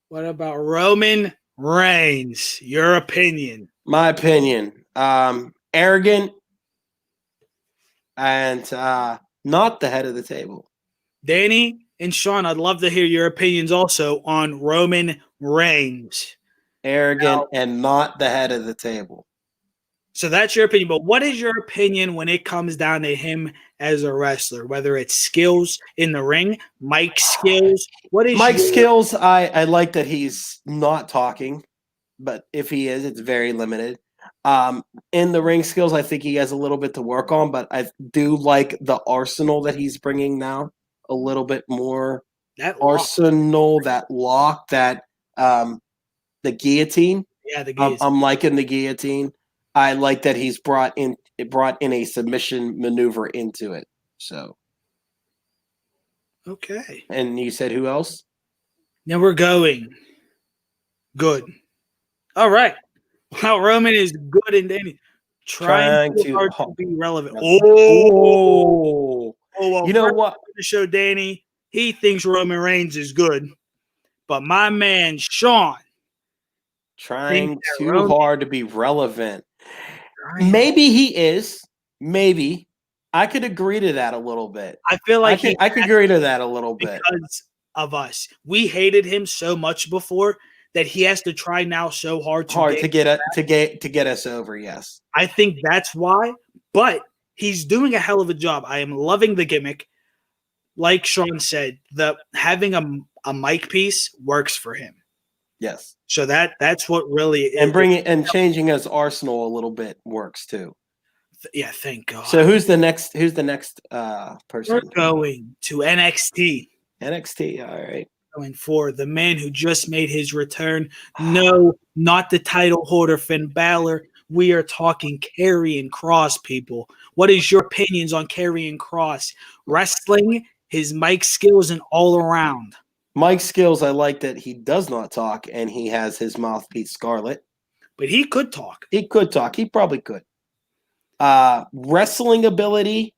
What about Roman Reigns? Your opinion. My opinion. Arrogant and not the head of the table. Danny and Sean, I'd love to hear your opinions also on Roman Reigns. Arrogant and not the head of the table. So that's your opinion. But what is your opinion when it comes down to him as a wrestler? Whether it's skills in the ring, mic skills. What is Mike skills? I like that he's not talking, but if he is, it's very limited. In the ring skills, I think he has a little bit to work on, but I do like the arsenal that he's bringing now. A little bit more arsenal, that lock, that the guillotine. Yeah, the guillotine. I'm liking the guillotine. I like that he's brought in a submission maneuver into it. So okay. And you said who else? Now we're going. Good. All right. Wow, Roman is good and Danny trying too hard to be relevant. Oh, well, you know what? To show Danny, he thinks Roman Reigns is good, but my man Sean trying too hard to be relevant. Maybe he is. Maybe I could agree to that a little bit. I feel like I could agree to that a little bit because of us. We hated him so much before that he has to try now so hard to get us over. Yes, I think that's why. But he's doing a hell of a job. I am loving the gimmick. Like Sean said, having a mic piece works for him. Yes. So that's what really and changing his arsenal a little bit works too. Yeah, thank God. So who's the next person? We're going to NXT. NXT, all right. Going for the man who just made his return. No, not the title holder, Finn Balor. We are talking Karrion Kross, people. What is your opinions on Karrion Kross? Wrestling, his mic skills, and all around. Mike skills, I like that he does not talk and he has his mouthpiece Scarlet. But he could talk. He could talk. He probably could. Wrestling ability,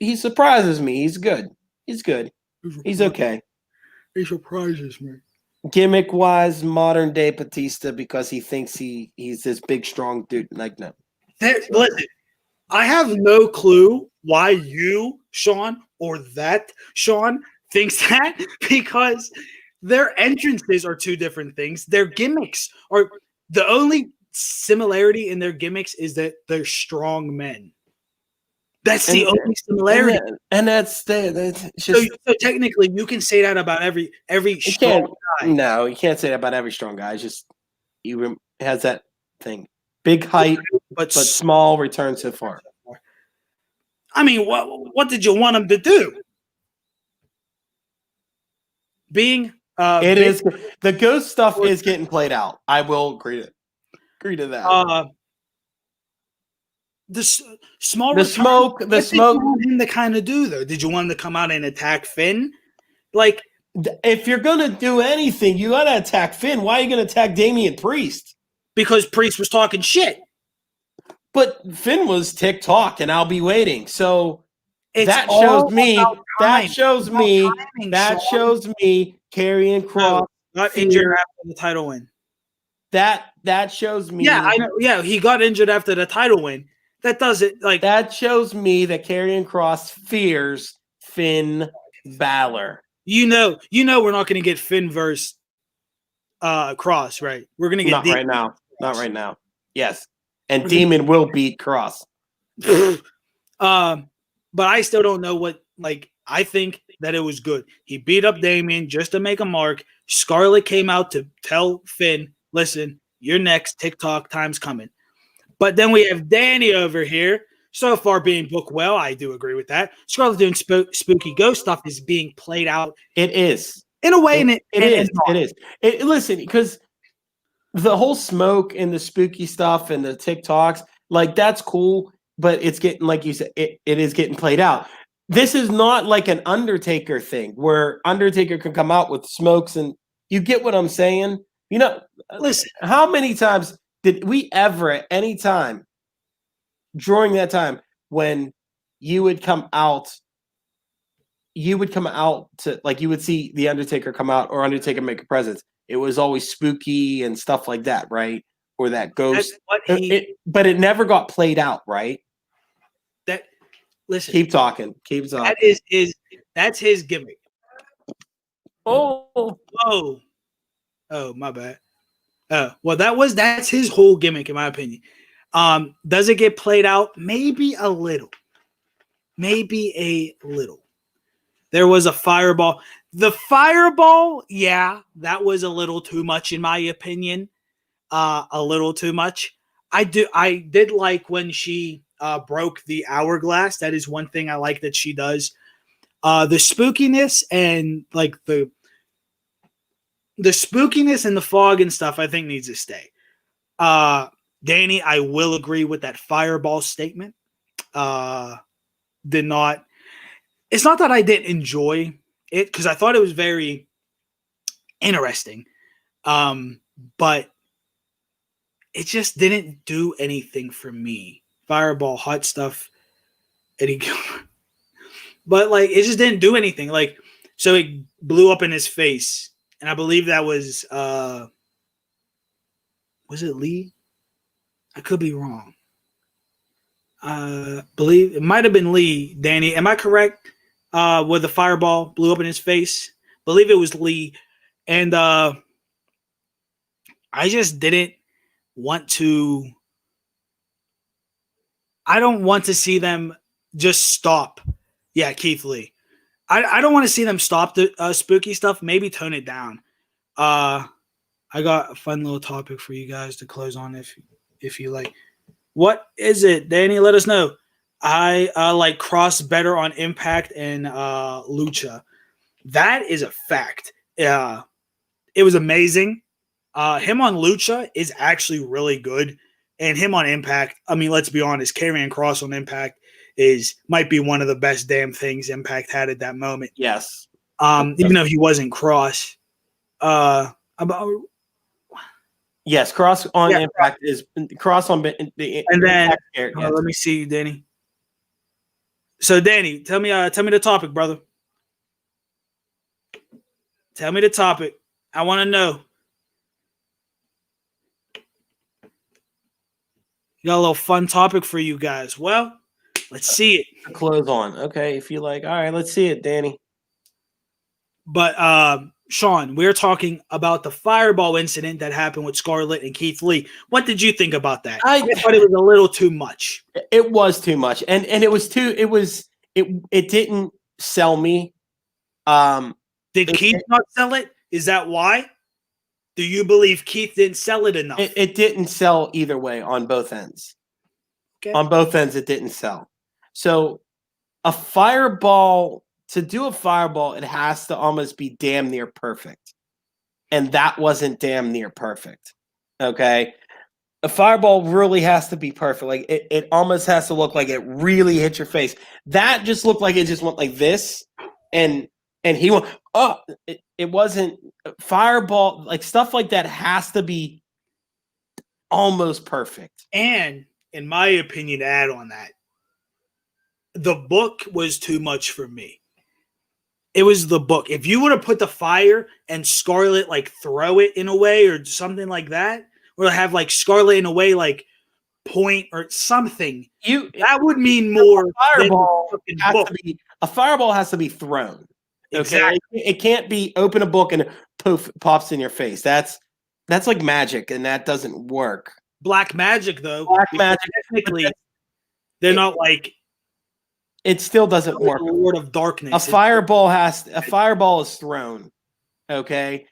he surprises me. He's good. He's good. He's okay. He surprises me. Gimmick-wise, modern day Batista because he thinks he's this big, strong dude. Like, no. Listen, I have no clue why you, Sean, or that Sean thinks that because their entrances are two different things. Their gimmicks are the only similarity in their gimmicks is that they're strong men. That's the only similarity. And that's just so technically you can say that about every strong guy. No, you can't say that about every strong guy. It's just he has that thing. Big height, but small return so far. I mean, what did you want him to do? Being It is the ghost stuff is getting played out. I will agree to that. The small the return, smoke, what did you want him to kind of do though? Did you want him to come out and attack Finn? Like, if you're gonna do anything, you gotta attack Finn. Why are you gonna attack Damian Priest? Because Priest was talking shit. But Finn was TikTok, and I'll be waiting. So It's that shows me. That shows me. Timing, that shows me. Karrion Kross got injured after the title win. That shows me. Yeah, I know. Yeah, he got injured after the title win. That does it. Like, that shows me that Karrion Kross fears Finn Balor. You know, we're not going to get Finn versus Kross, right? We're going to get not Demon. Right now. Not right now. Yes, and Demon will beat Kross. But I still don't know what. Like, I think that it was good. He beat up Damien just to make a mark. Scarlett came out to tell Finn, "Listen, you're next. TikTok time's coming." But then we have Danny over here. So far being booked well, I do agree with that. Scarlett doing spooky ghost stuff is being played out. It is. In a way, it is. Listen, because the whole smoke and the spooky stuff and the TikToks, like, that's cool, but it's getting, like you said, it is getting played out. This is not like an Undertaker thing where Undertaker can come out with smokes, and you get what I'm saying? You know, listen, how many times did we ever at any time during that time when you would come out to, like, you would see the Undertaker come out or Undertaker make a presence? It was always spooky and stuff like that, right? Or that ghost. But it never got played out, right? Listen. Keep talking. That's his gimmick. Oh, my bad. Well, that's his whole gimmick, in my opinion. Does it get played out? Maybe a little. There was a fireball. The fireball, yeah, that was a little too much, in my opinion. A little too much. I did like when she broke the hourglass. That is one thing I like that she does. The spookiness and like the spookiness and the fog and stuff, I think needs to stay. Danny, I will agree with that fireball statement. It's not that I didn't enjoy it, because I thought it was very interesting. But it just didn't do anything for me. Fireball, hot stuff, Eddie Gilbert. But, like, it just didn't do anything. Like, so it blew up in his face. And I believe that was it Lee? I could be wrong. Believe it might have been Lee. Danny, am I correct? Where the fireball blew up in his face? Believe it was Lee. And I just didn't want to. I don't want to see them just stop. Yeah, Keith Lee. I don't want to see them stop the spooky stuff. Maybe tone it down. I got a fun little topic for you guys to close on if you like. What is it, Danny? Let us know. I like Cross better on Impact and Lucha. That is a fact. It was amazing. Him on Lucha is actually really good, and him on Impact. I mean, let's be honest. Karrion Kross on Impact might be one of the best damn things Impact had at that moment. Yes. Even though he wasn't Kross. Yes, Kross on Impact is Kross on the. And then let me see, Danny. So, Danny, tell me the topic, brother. Tell me the topic. I want to know. Got a little fun topic for you guys. Well, let's see it. Close on. Okay, if you like. All right, let's see it, Danny. But Sean, we're talking about the fireball incident that happened with Scarlett and Keith Lee. What did you think about that? I thought it was a little too much. It was too much, and it was too. It didn't sell me. Did Keith not sell it? Is that why? Do you believe Keith didn't sell it enough? It didn't sell either way on both ends. Okay. On both ends, it didn't sell. So to do a fireball, it has to almost be damn near perfect. and that wasn't damn near perfect. Okay. A fireball really has to be perfect. Like it almost has to look like it really hit your face. That just looked like it just went like this, and he went. Oh, it wasn't fireball. Like stuff like that has to be almost perfect. And in my opinion, to add on that, the book was too much for me. It was the book. If you would have put the fire and Scarlet like throw it in a way or something like that, or have like Scarlet in a way like point or something, that would mean more. A fireball has to be thrown. Okay, exactly. It can't be open a book and poof pops in your face. That's like magic, and that doesn't work. Black magic, though. Black magic. Technically, they're not like. It still doesn't work. Lord of Darkness. A fireball is thrown. Okay.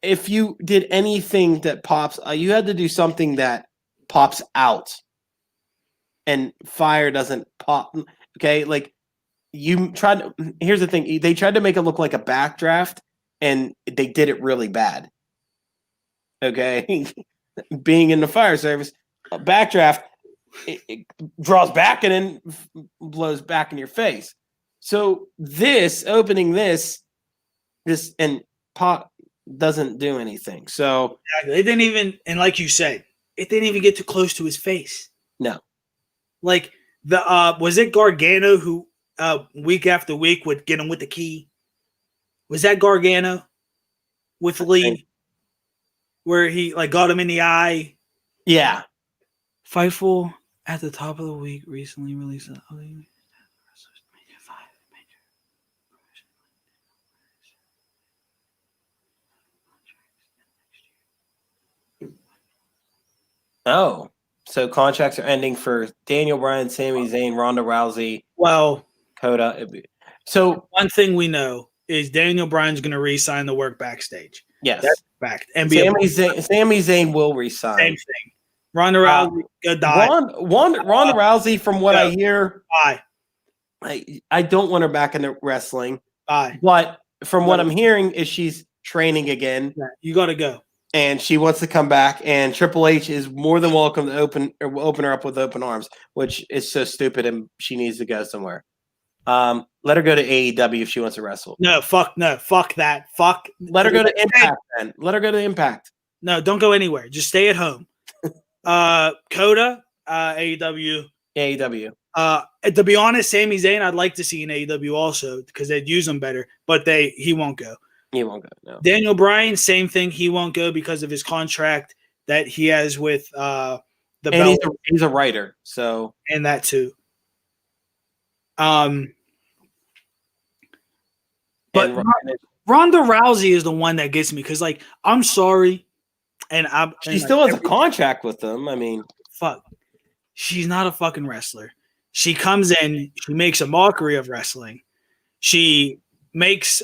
If you did anything that pops, you had to do something that pops out, and fire doesn't pop. Okay, like you tried. Here's the thing: they tried to make it look like a backdraft, and they did it really bad. Okay, being in the fire service, a backdraft. It draws back and then blows back in your face. So opening this and pop doesn't do anything. So it didn't even, and like you said, it didn't even get too close to his face. No. Like was it Gargano who week after week would get him with the key? Was that Gargano with Lee, where he like got him in the eye? Yeah. Fightful at the top of the week recently released Oh, so contracts are ending for Daniel Bryan, Sami Zayn, Ronda Rousey. Well, Coda. So one thing we know is Daniel Bryan's going to re-sign the work backstage. Yes, that's a fact. And Sami Zayn will resign. Same thing. Ronda Rousey die. Ronda Rousey, from what I hear, bye. I don't want her back in the wrestling. Bye. But from what I'm hearing is she's training again. Yeah, you got to go. And she wants to come back, and Triple H is more than welcome to open her up with open arms, which is so stupid, and she needs to go somewhere. Let her go to AEW if she wants to wrestle. No, fuck that. Fuck. Let her go to Impact then. Let her go to Impact. No, don't go anywhere. Just stay at home. Coda, AEW. AEW. To be honest, Sami Zayn, I'd like to see in AEW also because they'd use him better, but he won't go. He won't go. No. Daniel Bryan, same thing. He won't go because of his contract that he has with the belt. He's a writer, so and that too. But Ronda Rousey is the one that gets me because, like, I'm sorry, and she still has a contract with them. I mean, fuck, she's not a fucking wrestler. She comes in, she makes a mockery of wrestling. She makes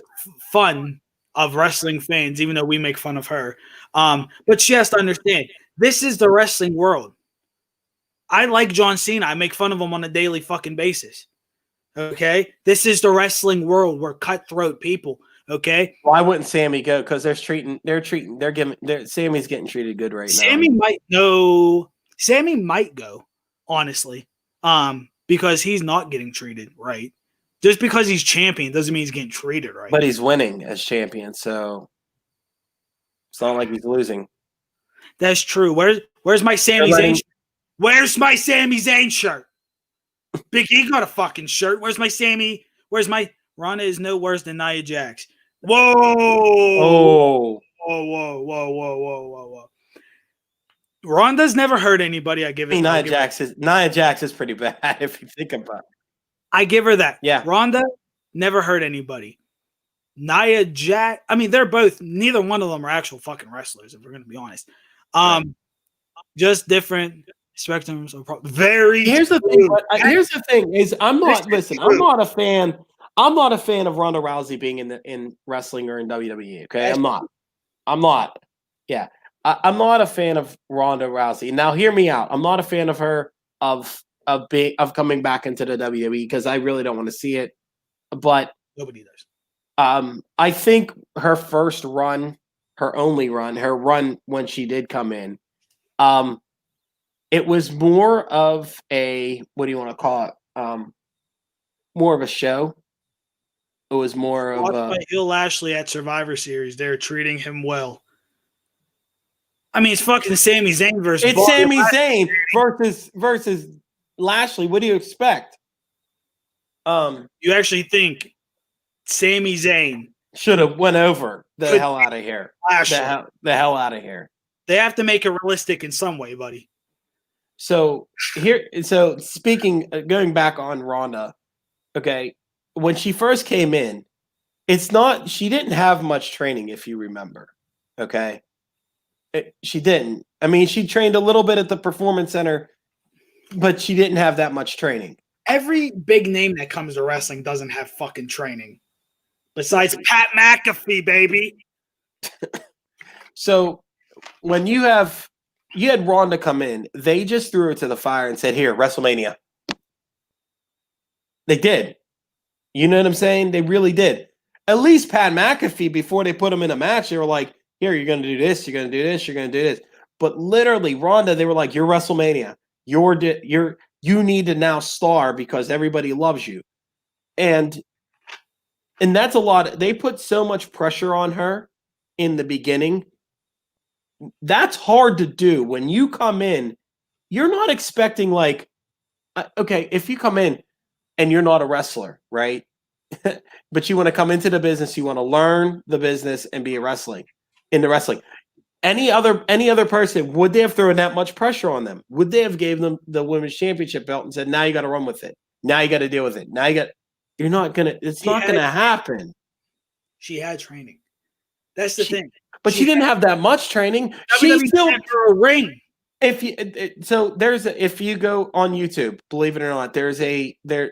fun of wrestling fans, even though we make fun of her. But she has to understand, this is the wrestling world. I like John Cena. I make fun of him on a daily fucking basis. Okay? This is the wrestling world. We're cutthroat people. Okay? Why wouldn't Sammy go? Because Sammy's getting treated good right now. Sammy might go, honestly. Because he's not getting treated right. Just because he's champion doesn't mean he's getting treated right. But he's winning as champion, so it's not like he's losing. That's true. Where's my Sami Zayn shirt? Where's my Sami Zayn shirt? Big E got a fucking shirt. Where's my Sammy? Where's my Ronda is no worse than Nia Jax. Whoa. Oh. Whoa. Ronda's never hurt anybody. I give it. Nia Jax is pretty bad if you think about it. I give her that. Yeah. Ronda never hurt anybody. Nia Jax, I mean, neither one of them are actual fucking wrestlers, if we're going to be honest. Right. Just different spectrums of very. Here's the thing is I'm not a fan of Ronda Rousey being in wrestling or in WWE. Okay. I'm not. Yeah. I'm not a fan of Ronda Rousey. Now hear me out. I'm not a fan of her of coming back into the WWE because I really don't want to see it. But nobody does. I think her first run her only run, her run when she did come in. It was more of a, what do you want to call it? More of a show. It was more of Watched a. by Hill Lashley at Survivor Series. They're treating him well. I mean, it's fucking Sami Zayn versus. It's Sami Zayn versus Lashley. What do you expect? You actually think Sami Zayn should have went over the hell out of here? Lashley. The hell out of here. They have to make it realistic in some way, buddy. So speaking, going back on Ronda, okay, when she first came in, she didn't have much training, if you remember, okay? She didn't. I mean, she trained a little bit at the Performance Center, but she didn't have that much training. Every big name that comes to wrestling doesn't have fucking training. Besides Pat McAfee, baby. So when you had Ronda come in, they just threw her to the fire and said, "Here, WrestleMania." They did. You know what I'm saying? They really did. At least Pat McAfee, before they put him in a match, they were like, "Here, you're going to do this, you're going to do this, you're going to do this." But literally, Ronda, they were like, "You're WrestleMania. You need to now star because everybody loves you." And that's a lot. They put so much pressure on her in the beginning. That's hard to do. When you come in, you're not expecting okay, if you come in and you're not a wrestler, right? But you want to come into the business, you want to learn the business and be in the wrestling. Any other person, would they have thrown that much pressure on them? Would they have gave them the women's championship belt and said, "Now you got to run with it. Now you got to deal with it. It's not going to happen." She had training. That's the thing. But she didn't have that much training. She still for a ring. If you go on YouTube, believe it or not,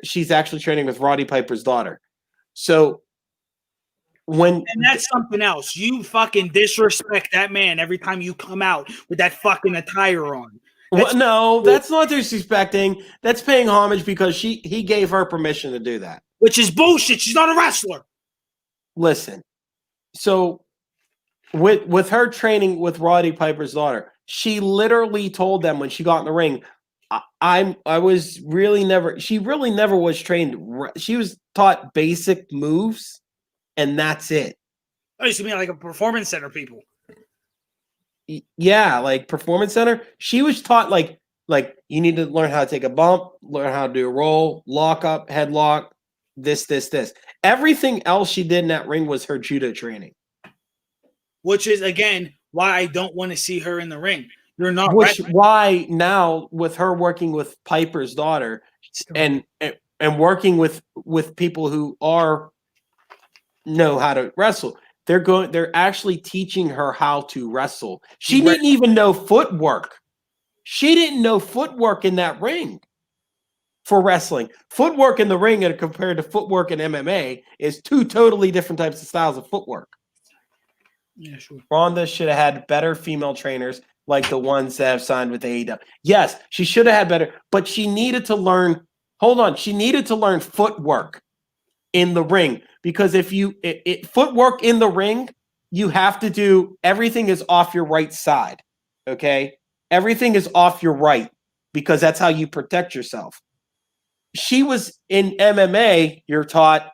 she's actually training with Roddy Piper's daughter. So and that's something else. You fucking disrespect that man every time you come out with that fucking attire on. That's not disrespecting. That's paying homage because he gave her permission to do that. Which is bullshit. She's not a wrestler. Listen. So with her training with Roddy Piper's daughter, she literally told them when she got in the ring, she really never was trained. She was taught basic moves, and that's it. Oh, you mean like a Performance Center people? Yeah, like Performance Center. She was taught like you need to learn how to take a bump, learn how to do a roll, lock up, headlock, this. Everything else she did in that ring was her judo training. Which is, again, why I don't want to see her in the ring. You're not why now with her working with Piper's daughter and working with people who know how to wrestle, they're actually teaching her how to wrestle. She didn't even know footwork. She didn't know footwork in that ring for wrestling. Footwork in the ring and compared to footwork in MMA is two totally different types of styles of footwork. Yeah, sure. Ronda should have had better female trainers like the ones that have signed with AEW. Yes, she should have had better, but she needed to learn. Hold on, she needed to learn footwork in the ring because if footwork in the ring, you have to do everything is off your right side. Okay, everything is off your right because that's how you protect yourself. She was in MMA. You're taught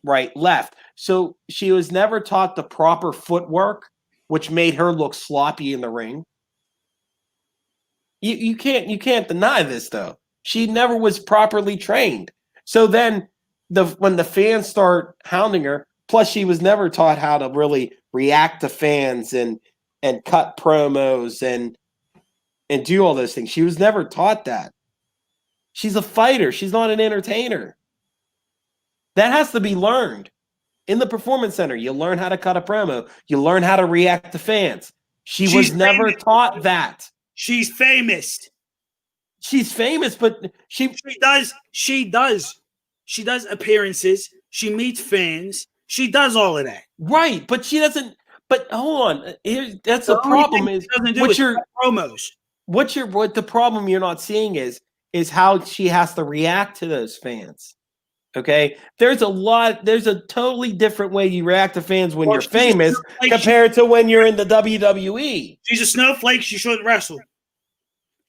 right, left. So she was never taught the proper footwork, which made her look sloppy in the ring. You can't deny this though. She never was properly trained. So then when the fans start hounding her, plus she was never taught how to really react to fans and cut promos and do all those things. She was never taught that. She's a fighter. She's not an entertainer. That has to be learned. In the Performance Center, you learn how to cut a promo. You learn how to react to fans. She's was never taught that. She's famous. She's famous, but she does appearances. She meets fans. She does all of that. Right, but she doesn't. But hold on, that's the problem. Is what your promos? What the problem you're not seeing is how she has to react to those fans. Okay, there's a totally different way you react to fans when Well, you're she's a famous snowflake. compared to when you're in the WWE. She's a snowflake. She shouldn't wrestle.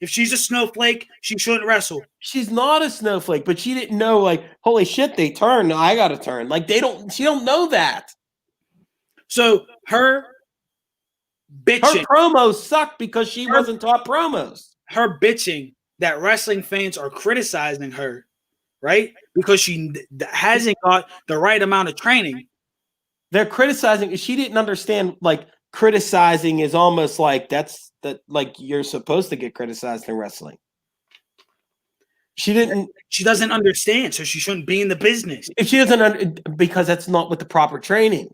If she's a snowflake, she shouldn't wrestle. She's not a snowflake, but she didn't know, like, holy shit, they turn. No, I gotta turn. Like, she don't know that. So her bitching, Her promos suck because she wasn't taught promos. her bitching that wrestling fans are criticizing her, right? Because she hasn't got the right amount of training. They're criticizing. She didn't understand, like, criticizing is almost like like you're supposed to get criticized in wrestling. She didn't. She doesn't understand, so she shouldn't be in the business. If she doesn't, because that's not with the proper training.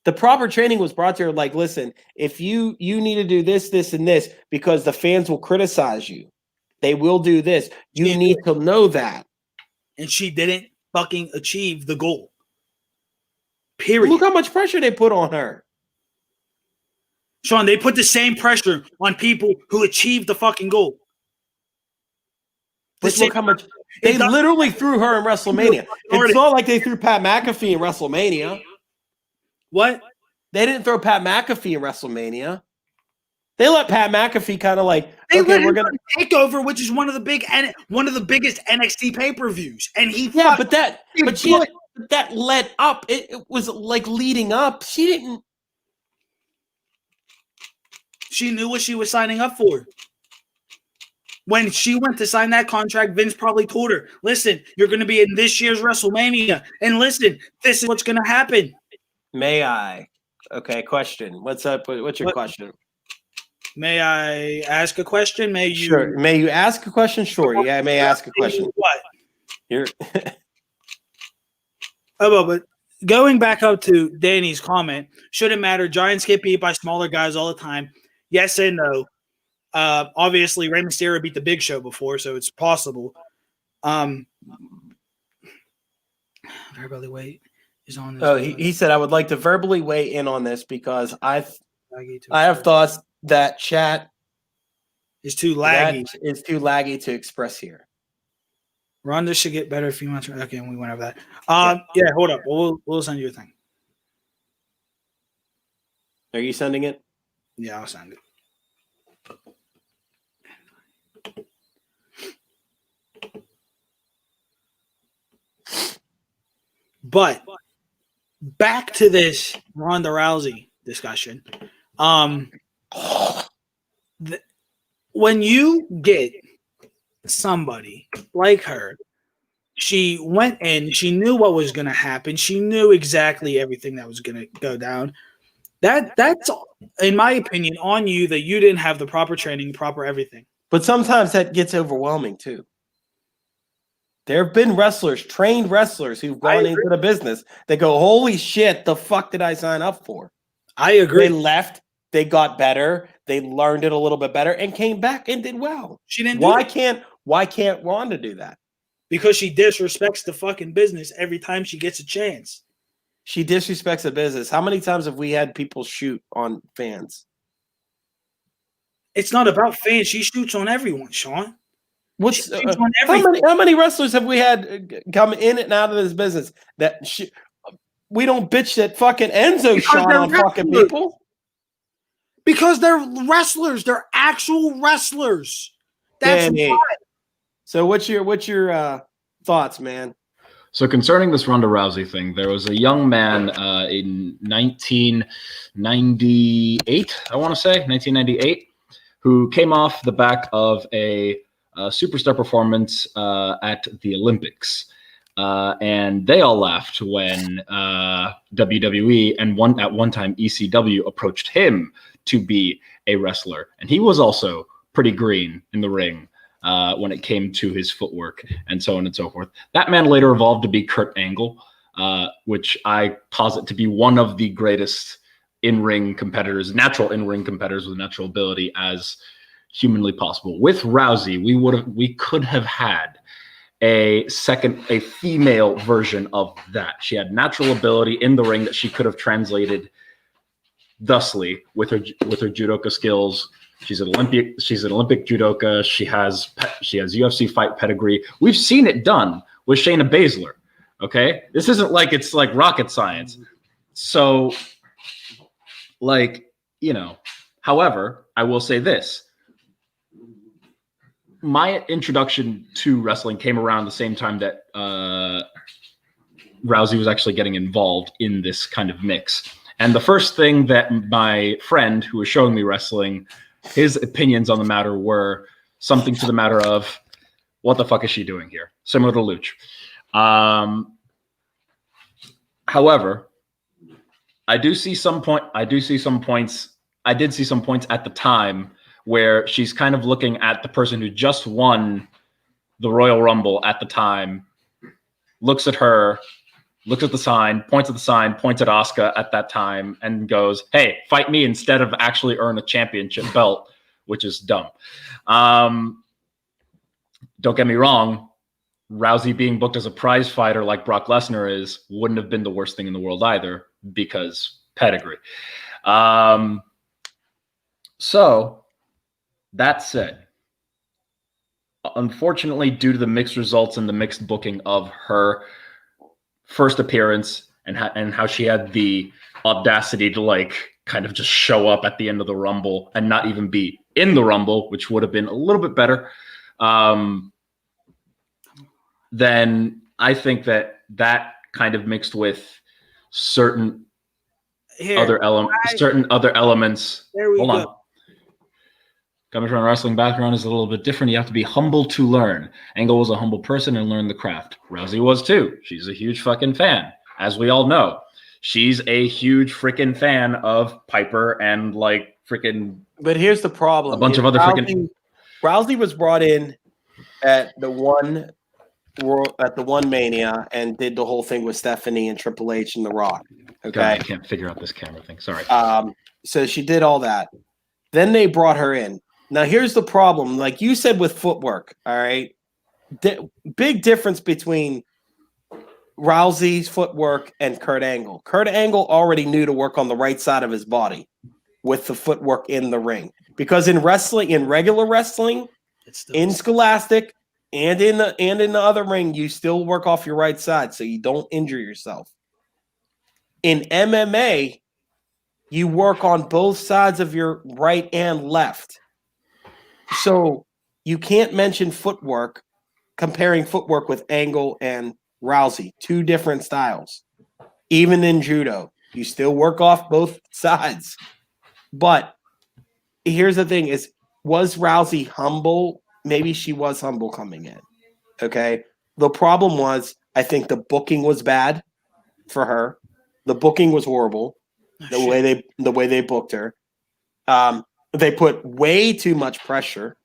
The proper training was brought to her like, listen, if you need to do this, this, and this, because the fans will criticize you. They will do this. You need to know that. And she didn't fucking achieve the goal. Period. Look how much pressure they put on her. Sean, they put the same pressure on people who achieved the fucking goal. But look how much they literally threw her in WrestleMania. It's not like they threw Pat McAfee in WrestleMania. What? They didn't throw Pat McAfee in WrestleMania. They let Pat McAfee kind of like, okay, we're gonna take over, which is one of the biggest NXT pay-per-views, and he but that led up. It was like leading up. She didn't. She knew what she was signing up for. When she went to sign that contract, Vince probably told her, "Listen, you're going to be in this year's WrestleMania, and listen, this is what's going to happen." May I? Okay, question. What's up? What's your question? May I ask a question? May you? Sure. May you ask a question? Sure. Yeah, I may ask a question. What? You're. But going back up to Danny's comment, shouldn't matter. Giants get beat by smaller guys all the time. Yes and no. Obviously, Rey Mysterio beat the Big Show before, so it's possible. Verbally wait is on this. Oh, he said I would like to verbally weigh in on this because I have thoughts that chat is too laggy. Is too laggy to express here. Ronda should get better if you want to. Okay, we went over that. Yeah, hold up. We'll send you a thing. Are you sending it? Yeah, I'll send it. But back to this Ronda Rousey discussion. When you get somebody like her, she went in, she knew what was going to happen. She knew exactly everything that was going to go down. That's, in my opinion, on you that you didn't have the proper training, proper everything. But sometimes that gets overwhelming too. There have been trained wrestlers who've gone into the business that go, holy shit, the fuck did I sign up for? I agree. They left, they got better, they learned it a little bit better, and came back and did well. She didn't. Why can't Ronda do that? Because she disrespects the fucking business every time she gets a chance. She disrespects the business. How many times have we had people shoot on fans? It's not about fans. She shoots on everyone, Sean. How many wrestlers have we had come in and out of this business that we don't bitch that fucking Enzo shot on fucking people? Because they're wrestlers. They're actual wrestlers. That's why. So what's your thoughts, man? So concerning this Ronda Rousey thing, there was a young man in 1998, I want to say, 1998, who came off the back of a superstar performance at the Olympics. And they all laughed when WWE and at one time ECW approached him to be a wrestler. And he was also pretty green in the ring when it came to his footwork and so on and so forth. That man later evolved to be Kurt Angle, which I posit to be one of the greatest in-ring competitors, natural in-ring competitors with natural ability as humanly possible. With Rousey, we could have had a female version of that. She had natural ability in the ring that she could have translated thusly with her judoka skills. She's an Olympic judoka. She has UFC fight pedigree. We've seen it done was Shayna Baszler. Okay, this isn't like it's like rocket science. So, like, you know, however, I will say this. My introduction to wrestling came around the same time that Rousey was actually getting involved in this kind of mix. And the first thing that my friend who was showing me wrestling, his opinions on the matter were something to the matter of, what the fuck is she doing here? Similar to Luch. However, I did see some points at the time where she's kind of looking at the person who just won the Royal Rumble at the time, looks at her, looks at the sign, points at Asuka at that time, and goes, hey, fight me instead of actually earn a championship belt, which is dumb. Don't get me wrong, Rousey being booked as a prize fighter like Brock Lesnar is wouldn't have been the worst thing in the world either, because pedigree. So, that said, unfortunately, due to the mixed results and the mixed booking of her first appearance and how she had the audacity to like kind of just show up at the end of the Rumble and not even be in the Rumble, which would have been a little bit better, then I think that kind of mixed with certain other elements. There we go. Coming from a wrestling background is a little bit different. You have to be humble to learn. Angle was a humble person and learned the craft. Rousey was too. She's a huge fucking fan, as we all know. She's a huge freaking fan of Piper and like freaking. But here's the problem: a bunch of other freaking. Rousey was brought in at the one Mania and did the whole thing with Stephanie and Triple H and The Rock. Okay, God, I can't figure out this camera thing. Sorry. So she did all that. Then they brought her in. Now, here's the problem. Like you said with footwork, all right? Big difference between Rousey's footwork and Kurt Angle. Kurt Angle already knew to work on the right side of his body with the footwork in the ring. Because in wrestling, in regular wrestling, in Scholastic, and in the other ring, you still work off your right side so you don't injure yourself. In MMA, you work on both sides of your right and left. So you can't mention footwork, comparing footwork with Angle and Rousey, two different styles. Even in judo, you still work off both sides. But here's the thing is, was Rousey humble? Maybe she was humble coming in. Okay. The problem was, I think the booking was bad for her. The booking was horrible. The way they booked her. They put way too much pressure,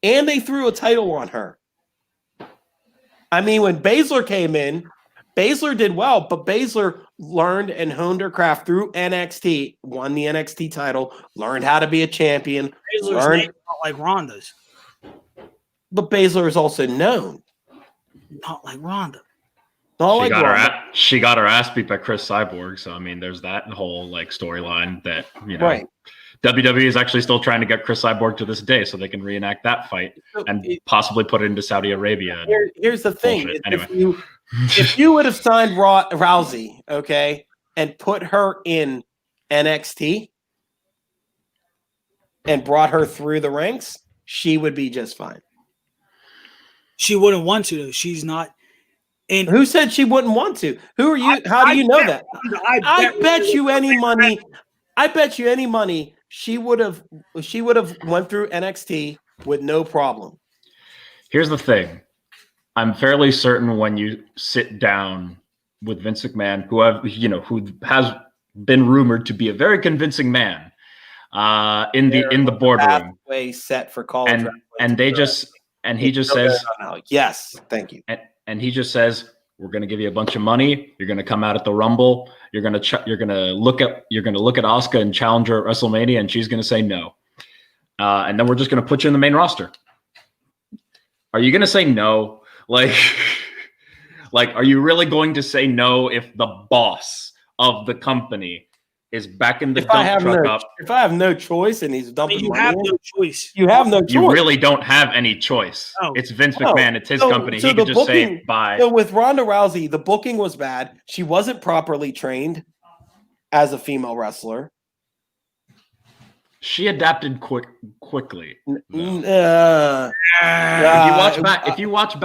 and they threw a title on her. I mean, when Baszler came in, Baszler did well, but Baszler learned and honed her craft through NXT, won the NXT title, learned how to be a champion. Baszler's name not like Ronda's. But Baszler is also known. Not like Ronda. She got her ass beat by Chris Cyborg. So I mean, there's that whole like storyline that right. WWE is actually still trying to get Chris Cyborg to this day so they can reenact that fight and possibly put it into Saudi Arabia. Here's the thing: anyway. if you would have signed Rousey, okay, and put her in NXT and brought her through the ranks, she would be just fine. She wouldn't want to, though. She's not. And who said she wouldn't want to? Who are you? How do you know that? I bet you any money. I bet you any money she would have went through NXT with no problem. Here's the thing. I'm fairly certain when you sit down with Vince McMahon, who has been rumored to be a very convincing man in the boardroom. Pathway set for college, he just says, yes, thank you. And he just says, we're going to give you a bunch of money. You're going to come out at the Rumble. You're going to look at Asuka and challenge her at WrestleMania, and she's going to say no. And then we're just going to put you in the main roster. Are you going to say no? Like, are you really going to say no if the boss of the company is backing the If I dump have truck no, up. if I have no choice and he's I dumping mean, you money have in, no choice. you have no choice. You really don't have any choice. Oh. It's Vince No. McMahon. It's his So- company. so He the could just say booking- bye. So with Ronda Rousey, the booking was bad. She wasn't properly trained as a female wrestler. She adapted quickly. though. If you watch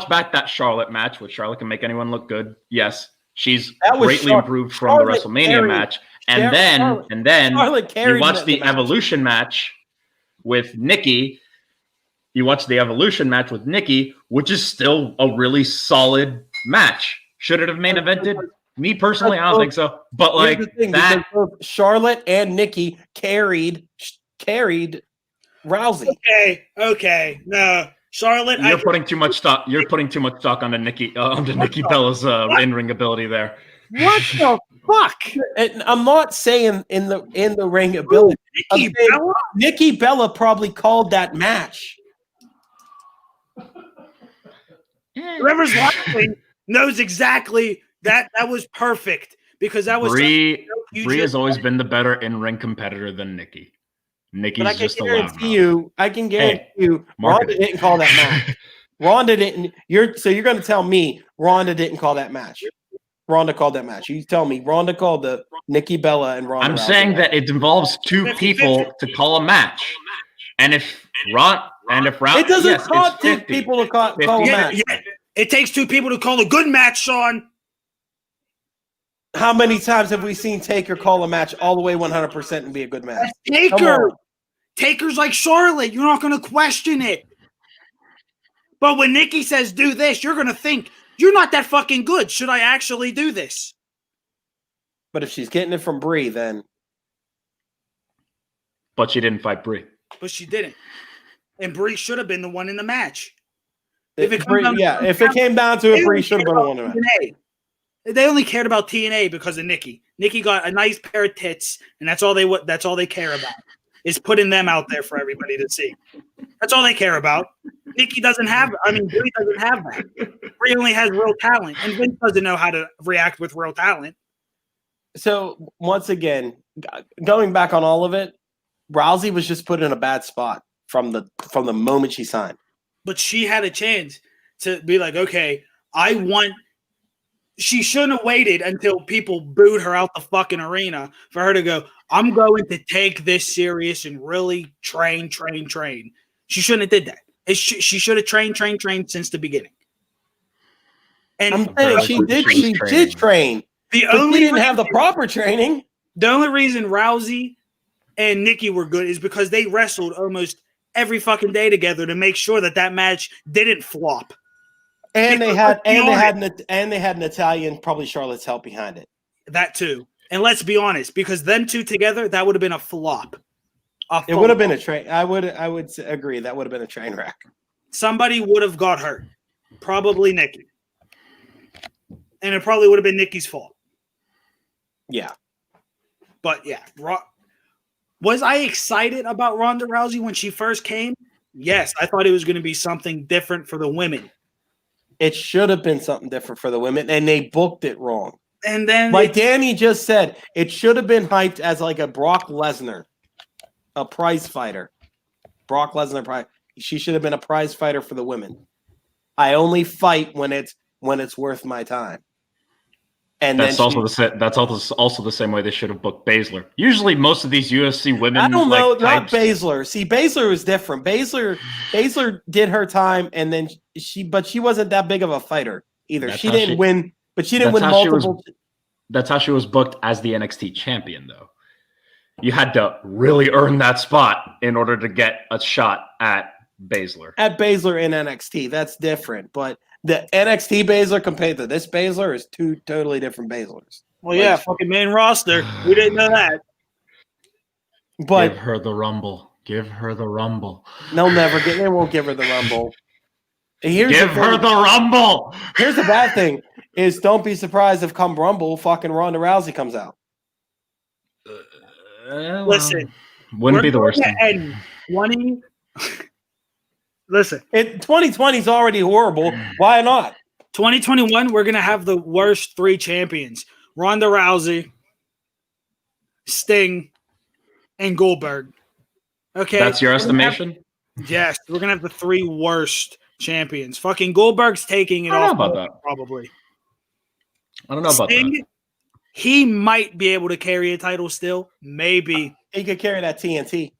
back that Charlotte match, which Charlotte can make anyone look good. Yes, she's That was greatly improved from the Charlotte WrestleMania carried- match. Charlotte And then Charlotte you carried watch the match. Evolution match with Nikki. You watch the Evolution match with Nikki, which is still a really solid match. Should it have main evented? Me personally, I don't think so. But like Here's the thing, that, because both Charlotte and Nikki carried Rousey. Okay. No, Charlotte. you're putting too much stock. You're putting too much stock onto Nikki Bella's in-ring ability there. What the fuck? And I'm not saying in the ring ability. Nikki I'm saying Bella? Nikki Bella probably called that match. Whoever's watching knows exactly that was perfect because that was. Brie you has just- always been the better in-ring competitor than Nikki. Nikki's But I can just a loudmouth. guarantee you, Ronda marketing. didn't call that match. Ronda didn't. You're going to tell me Ronda didn't call that match. Ronda called that match. You tell me Ronda called the Nikki Bella and Ronda. I'm Rousey saying match. that it involves two 50-50. people to call a match, and if Round, It doesn't yes, cost it's two 50. people to call a 50. match. Yeah. It takes two people to call a good match, Sean. How many times have we seen Taker call a match all the way 100% and be a good match? That's Come Taker. on. Taker's like Charlotte. You're not going to question it. But when Nikki says do this, you're going to think, you're not that fucking good. Should I actually do this? But if she's getting it from Brie, then But she didn't fight Brie. But she didn't. And Brie should have been the one in the match. If it comes Brie, down to- if it came down to They it, Brie only should have cared been the one. about to match. TNA. They only cared about TNA because of Nikki. Nikki got a nice pair of tits, and that's all they care about is putting them out there for everybody to see. That's all they care about. Nikki doesn't have. Brie doesn't have that. Brie only has real talent, and Vince doesn't know how to react with real talent. So once again, going back on all of it, Rousey was just put in a bad spot from the moment she signed. But she had a chance to be like, okay, I want. She shouldn't have waited until people booed her out the fucking arena for her to go, I'm going to take this serious and really train. She shouldn't have did that. She should have trained since the beginning. And I'm saying she did train. the But only she didn't have the proper training. The only reason Rousey and Nikki were good is because they wrestled almost every fucking day together to make sure that match didn't flop. And they had an Italian, probably Charlotte's help behind it. That too. And let's be honest, because them two together, that would have been a flop. It would have been a train. I would agree that would have been a train wreck. Somebody would have got hurt. Probably Nikki. And it probably would have been Nikki's fault. Yeah. But yeah, was I excited about Ronda Rousey when she first came? Yes, I thought it was going to be something different for the women. It should have been something different for the women, and they booked it wrong. And then Like Danny just said, it should have been hyped as like a Brock Lesnar, a prize fighter. Brock Lesnar, she should have been a prize fighter for the women. I only fight when it's worth my time. And that's also the same way they should have booked Baszler. Usually, most of these UFC women. I don't know, not types, Baszler. See, Baszler was different. Baszler did her time, and then she wasn't that big of a fighter either. She didn't win, but she didn't win multiple. That's how she was booked as the NXT champion, though. You had to really earn that spot in order to get a shot at Baszler. At Baszler in NXT, that's different, but. The NXT Baszler compared to this Baszler is two totally different Baszlers. Well, yeah, fucking main roster. We didn't know that. But give her the Rumble. Give her the Rumble. They won't give her the Rumble. Give her the Rumble. Here's the bad thing: is don't be surprised if come Rumble, fucking Ronda Rousey comes out. Listen, wouldn't be the worst thing. And 20. Listen, 2020 is already horrible. Why not? 2021, we're gonna have the worst 3 champions: Ronda Rousey, Sting, and Goldberg. Okay, That's your estimation? Yes, we're gonna have the 3 worst champions. Fucking Goldberg's taking it I don't off know about that. probably. I don't know about Sting, that. he might be able to carry a title still. Maybe. He could carry that TNT.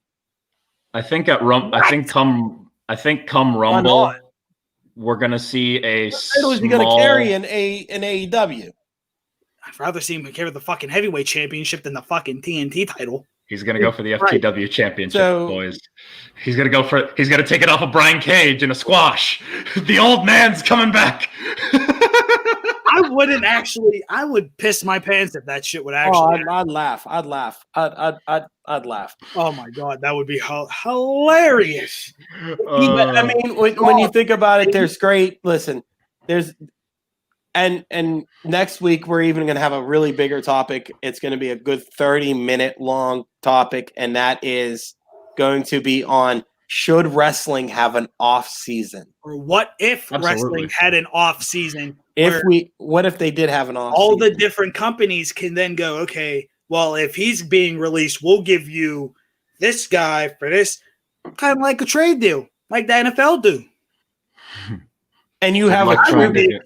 I think come Rumble, we're gonna see a What title is he going to small. carry in AEW? I'd rather see him carry the fucking heavyweight championship than the fucking TNT title. He's gonna go for the Right. FTW championship, So- boys. He's gonna take it off of Brian Cage in a squash. The old man's coming back. I would piss my pants if that shit would actually. I'd laugh. I'd laugh. I'd laugh. Oh my god, that would be hilarious. But, I mean, when you think about it, there's great. Listen, there's and next week we're even going to have a really bigger topic. It's going to be a good 30-minute long topic, and that is going to be on should wrestling have an off season? Or what if Absolutely. wrestling had an off season? What if they did have an off? All season? the different companies can then go, okay, well, if he's being released, we'll give you this guy for this, kind of like a trade deal, like the NFL do. And you have Like a trying true, to get-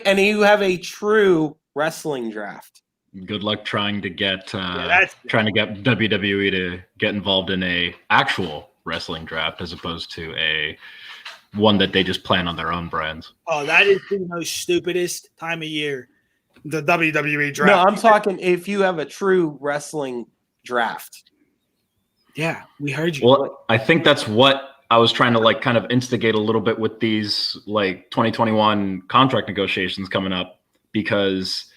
and you have a true wrestling draft. Good luck trying to get that's- WWE to get involved in a actual wrestling draft as opposed to a one that they just plan on their own brands. Oh, that is the most stupidest time of year. The WWE No, draft. I'm talking if you have a true wrestling draft. Yeah, we heard you. Well, I think that's what I was trying to like kind of instigate a little bit with these like 2021 contract negotiations coming up, because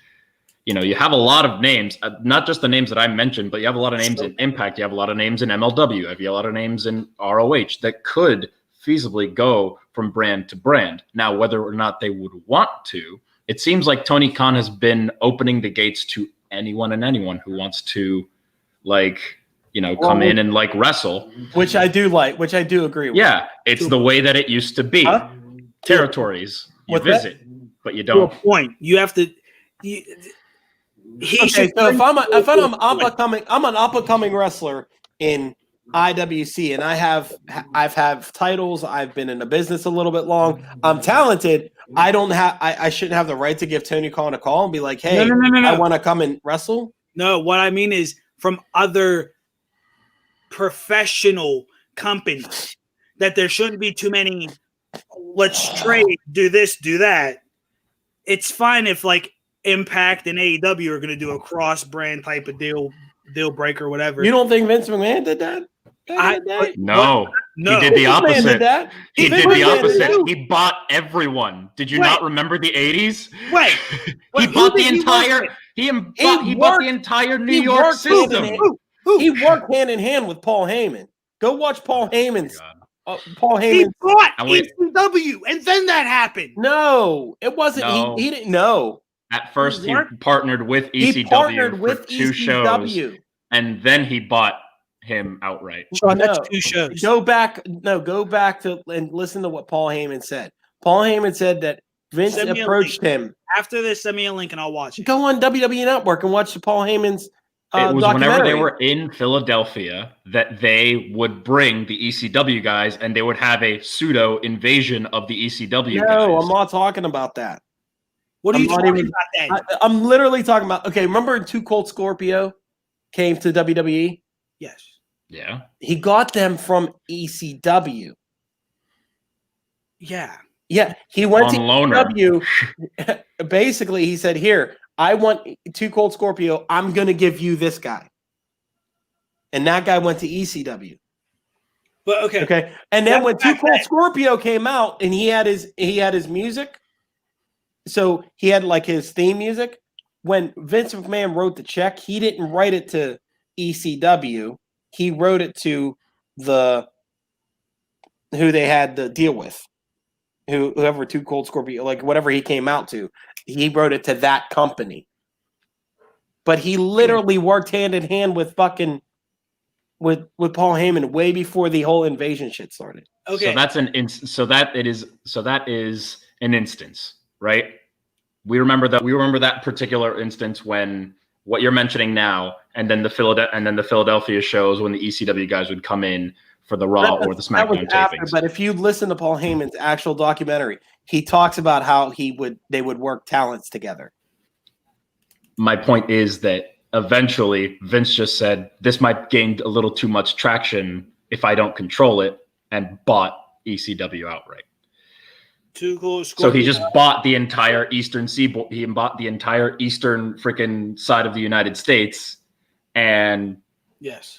you know you have a lot of names, not just the names that I mentioned, but you have a lot of names in Impact, you have a lot of names in MLW, you have a lot of names in ROH that could feasibly go from brand to brand. Now, whether or not they would want to, it seems like Tony Khan has been opening the gates to anyone and anyone who wants to like, you know, come in and like wrestle. Which I do like, which I do agree with. Yeah, it's the way that it used to be. Huh? Territories you What's that? visit, but you To a don't. point, you have to. He Okay, should so if I'm bring- an up and coming wrestler in IWC, and I've had titles. I've been in the business a little bit long. I'm talented. I shouldn't have the right to give Tony Khan a call and be like, hey, No. I want to come and wrestle. No, what I mean is from other professional companies that there shouldn't be too many. Let's trade, do this, do that. It's fine if like Impact and AEW are going to do a cross brand type of deal breaker, whatever. You don't think Vince McMahon did that? back in the day? No, No, he did the Vince McMahon opposite. did that. He Vince did the McMahon did opposite. that. He bought everyone. Did you Wait. not remember the 80s? Wait, He wait, bought who the did he entire. work He He bought worked- the entire New he York worked hand in system. hand. Who? He worked hand in hand with Paul Heyman. Go watch Paul Heyman's. Paul He Heyman. bought And wait- ECW, and then that happened. No, it wasn't. No. He didn't know. At first, he worked- partnered with He ECW partnered for with 2 shows, ECW. and then he bought him outright. Sean, that's No. 2 shows. Go back to and listen to what Paul Heyman said. Paul Heyman said that Vince Send me a approached him. After this, send me a link and I'll watch it. Go on WWE Network and watch the Paul Heyman's It was whenever documentary. they were in Philadelphia that they would bring the ECW guys, and they would have a pseudo invasion of the ECW guys. No, I'm not talking about that. What are I'm you not talking even- about then? I'm literally talking about. Okay, remember Too Cold Scorpio came to WWE? Yes. Yeah. He got them from ECW. Yeah. Yeah, he went On to loaner. ECW. Basically, he said, "Here, I want Too Cold Scorpio. I'm going to give you this guy." And that guy went to ECW. But okay. Okay, and then That's when Too back Cold then. Scorpio came out, and he had his music, so he had like his theme music. When Vince McMahon wrote the check, he didn't write it to ECW. He wrote it to who they had to deal with, whoever Too Cold Scorpio, like whatever he came out to. He wrote it to that company. But he literally worked hand in hand with fucking with Paul Heyman way before the whole invasion shit started. Okay. So that is an instance. right? We remember that particular instance when what you're mentioning now, and then the Philadelphia shows when the ECW guys would come in for the Raw or the SmackDown tapings. But if you listen to Paul Heyman's actual documentary, he talks about how they would work talents together. My point is that eventually Vince just said, this might gain a little too much traction if I don't control it, and bought ECW outright. Too cool. So he just bought the entire eastern seaboard. He bought the entire eastern freaking side of the United States and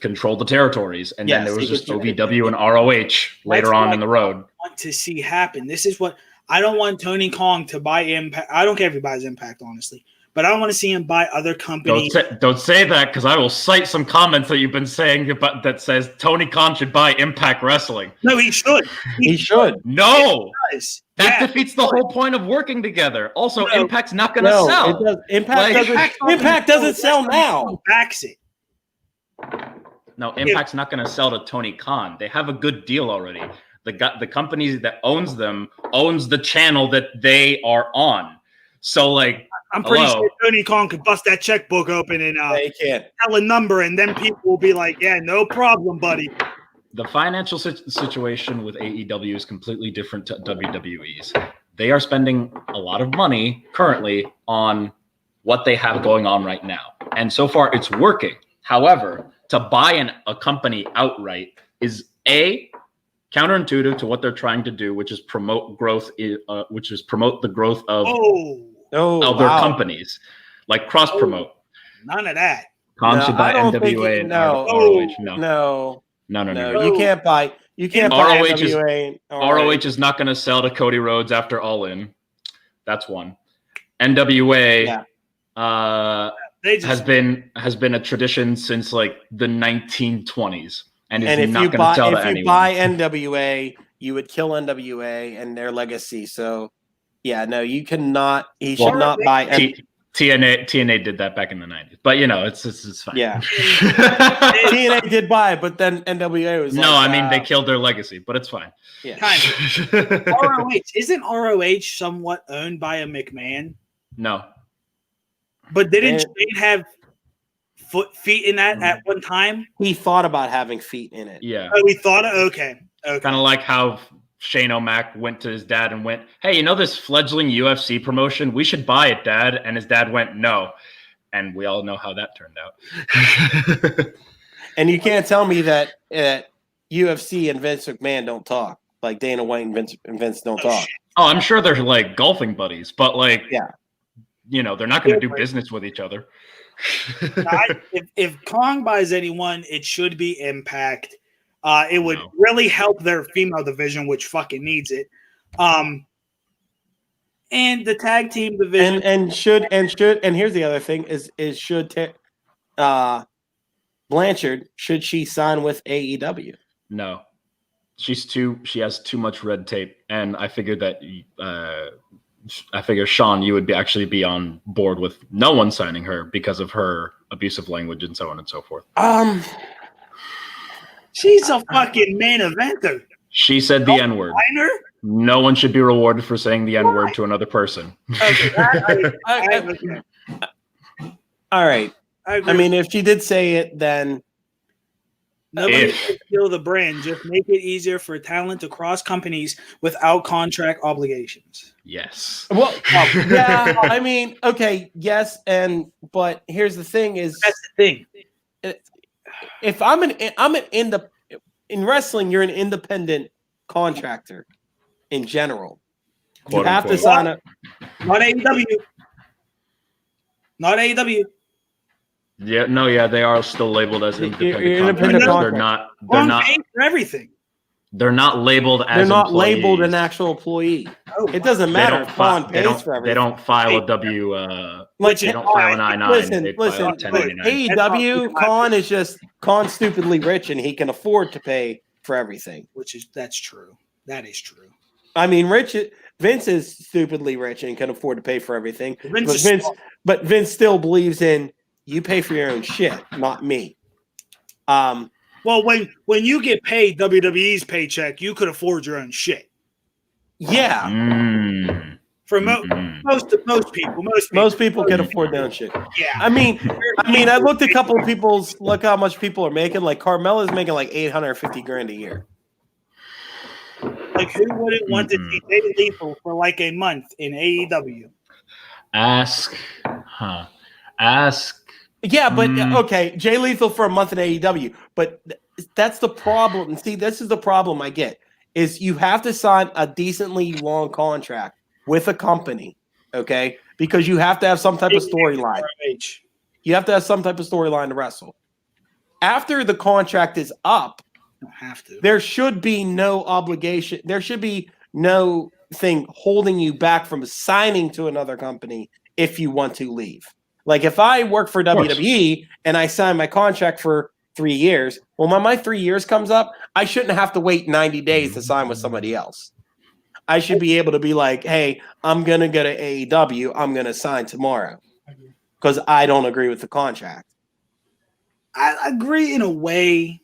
controlled the territories. And then there was just OVW and ROH later on in the road. I want to see happen. This is what I don't want Tony Khan to buy Impact. I don't care if he buys Impact, honestly. But I don't want to see him buy other companies. Don't say that, because I will cite some comments that you've been saying about that says Tony Khan should buy Impact Wrestling. No, he should. He should. No. That defeats the whole point of working together. Also, Impact's not going to sell. Impact doesn't sell now. Backs it. No, Impact's not going to sell to Tony Khan. They have a good deal already. The company that owns them owns the channel that they are on. So, like, I'm pretty sure Tony Khan could bust that checkbook open and tell a number, and then people will be like, yeah, no problem, buddy. The financial situation with AEW is completely different to WWE's. They are spending a lot of money currently on what they have going on right now. And so far, it's working. However, to buy a company outright is counterintuitive to what they're trying to do, which is promote growth, which is promote the growth of their companies, like cross promote. None of that. Khan should buy NWA and ROH. No. You can't buy NWA. ROH is not going to sell to Cody Rhodes after All In. That's one. NWA has been a tradition since like the 1920s, and is not going to sell to anyone. If you buy NWA, you would kill NWA and their legacy. So, yeah, no, you cannot. He should not buy. TNA did that back in the 90s, but it's fine. Yeah, TNA did buy it, but then NWA was they killed their legacy, but it's fine. Yeah, kind of. ROH isn't ROH somewhat owned by a McMahon? No, but didn't Shane have feet in that at one time? He thought about having feet in it. Yeah. Oh, he thought it. Okay. Kind of like how Shane O'Mac went to his dad and went, hey, this fledgling UFC promotion? We should buy it, Dad. And his dad went, no. And we all know how that turned out. And you can't tell me that UFC and Vince McMahon don't talk. Like Dana White and Vince don't talk. Shit. Oh, I'm sure they're like golfing buddies, but like, they're not going to do business with each other. If Kong buys anyone, it should be Impact. It would really help their female division, which fucking needs it. And the tag team division. And here's the other thing should Blanchard, should she sign with AEW? No. She has too much red tape. And I figured that Sean, you would actually be on board with no one signing her because of her abusive language and so on and so forth. She's a fucking main eventer. She said the N-word. No one should be rewarded for saying the N-word to another person. All right. I mean, if she did say it, then nobody can kill the brand. Just make it easier for talent to cross companies without contract obligations. Yes. Well, yeah. I mean, okay, yes, but here's the thing: that's the thing. If in wrestling, you're an independent contractor in general. You have to sign up. Not AEW. Not AEW. Yeah, they are still labeled as independent contractors. They're not paid for everything. They're not labeled as. They're not employees. labeled an actual employee. It doesn't matter. Khan pays for everything. They don't file a W. They don't file an I-9. Listen. AEW, Khan is just Khan's stupidly rich and he can afford to pay for everything. That's true. That is true. I mean, Vince is stupidly rich and can afford to pay for everything. But Vince still believes in you pay for your own shit, not me. Well, when you get paid WWE's paycheck, you could afford your own shit. Yeah. For most people. Most people can afford their own shit. Yeah. I mean, I looked at a couple of people's. Look how much people are making. Like Carmella's making like $850,000 a year. Like, who wouldn't want to see Jay Lethal for like a month in AEW? Ask. Yeah, but okay, Jay Lethal for a month in AEW. But that's the problem. See, this is the problem I get is you have to sign a decently long contract with a company, okay? Because you have to have some type of storyline. You have to have some type of storyline to wrestle. After the contract is up, don't have to. There should be no obligation. There should be no thing holding you back from signing to another company if you want to leave. Like if I work for WWE and I sign my contract for 3 years, well, when my 3 years comes up, I shouldn't have to wait 90 days to sign with somebody else. I should be able to be like, hey, I'm going to go to AEW. I'm going to sign tomorrow because I don't agree with the contract. I agree in a way.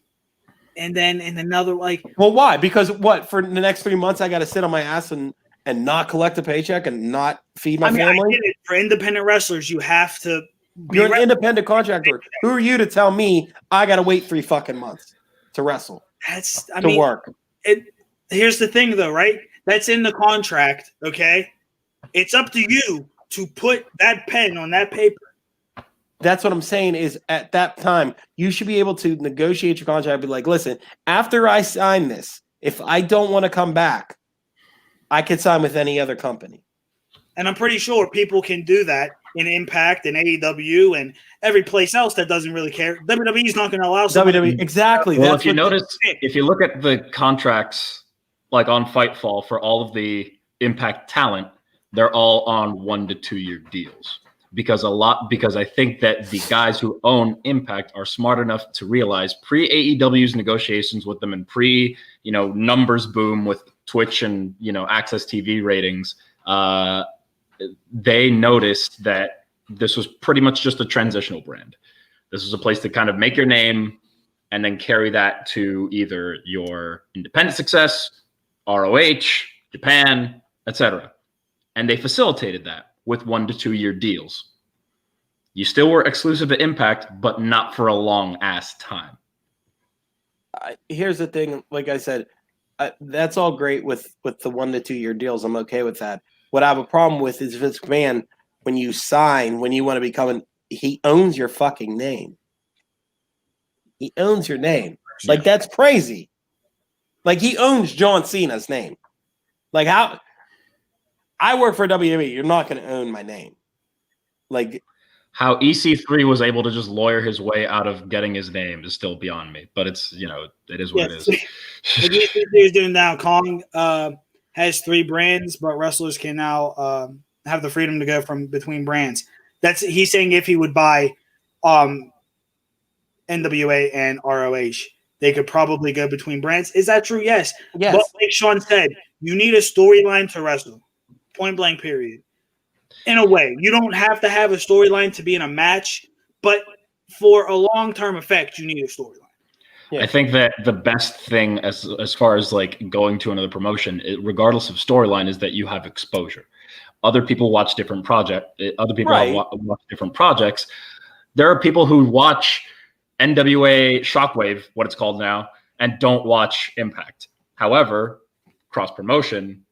And then in another, like, well, why? Because what for the next 3 months I got to sit on my ass and not collect a paycheck and not feed my family. I get it. For independent wrestlers, you have to. You're an independent contractor. Who are you to tell me I got to wait 3 fucking months to wrestle? Work. Here's the thing, though, right? That's in the contract. Okay, it's up to you to put that pen on that paper. That's what I'm saying is at that time, you should be able to negotiate your contract and be like, listen, after I sign this, if I don't want to come back, I could sign with any other company. And I'm pretty sure people can do that in Impact and AEW and every place else that doesn't really care. WWE's not going to allow WWE. Exactly. Well, if you notice, if you look at the contracts like on Fightful for all of the Impact talent, they're all on 1 to 2 year deals. Because I think that the guys who own Impact are smart enough to realize pre-AEW's negotiations with them and numbers boom with Twitch and Access TV ratings, they noticed that this was pretty much just a transitional brand. This was a place to kind of make your name and then carry that to either your independent success, ROH, Japan, etc. And they facilitated that with 1 to 2 year deals. You still were exclusive to Impact, but not for a long ass time. Here's the thing. Like I said, that's all great with the 1 to 2 year deals. I'm okay with that. What I have a problem with is Vince McMahon, when you sign, when you want to become he owns your fucking name. He owns your name. Like that's crazy. Like he owns John Cena's name. Like how I work for WWE, you're not going to own my name. Like how EC3 was able to just lawyer his way out of getting his name is still beyond me, but it's, it is what it is. Like EC3 is doing now. Kong has 3 brands, but wrestlers can now have the freedom to go from between brands. He's saying if he would buy NWA and ROH, they could probably go between brands. Is that true? Yes. But like Sean said, you need a storyline to wrestle. Point blank, period. In a way, you don't have to have a storyline to be in a match, but for a long-term effect, you need a storyline. Yeah. I think that the best thing as far as like going to another promotion, regardless of storyline, is that you have exposure. Other people watch different projects. Other people watch different projects. There are people who watch NWA Shockwave, what it's called now, and don't watch Impact. However, cross promotion,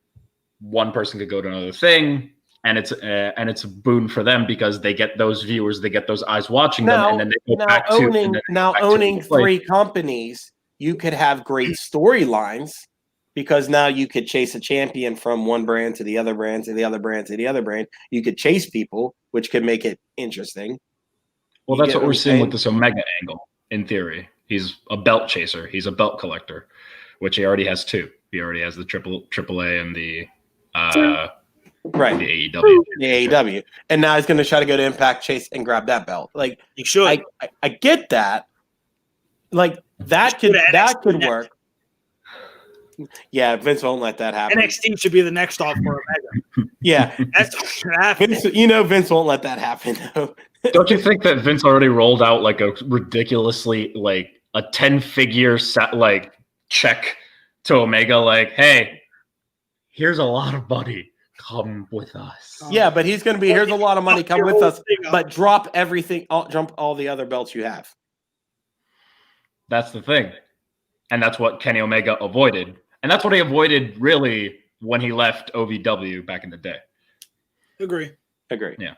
one person could go to another thing, and it's a boon for them because they get those viewers, they get those eyes watching them, and then they go back to owning 3 companies. You could have great storylines because now you could chase a champion from one brand to the other brand to the other brand to the other brand. You could chase people, which could make it interesting. Well, that's what we're seeing with this Omega angle. In theory, he's a belt chaser. He's a belt collector, which he already has 2. He already has the AAA and the the AEW. The AEW. And now he's going to try to go to Impact, chase, and grab that belt. Like, you should. I get that. Like, that could work. Yeah, Vince won't let that happen. NXT should be the next stop for Omega. Yeah. That's what should happen. Vince won't let that happen, though. Don't you think that Vince already rolled out like a ridiculously like a 10-figure check to Omega? Like, hey, here's a lot of money come with us. Yeah, but he's going to be, here's a lot of money, come with us, but drop everything, jump all the other belts you have. That's the thing. And that's what Kenny Omega avoided. And that's what he avoided, really, when he left OVW back in the day. Agree. Yeah.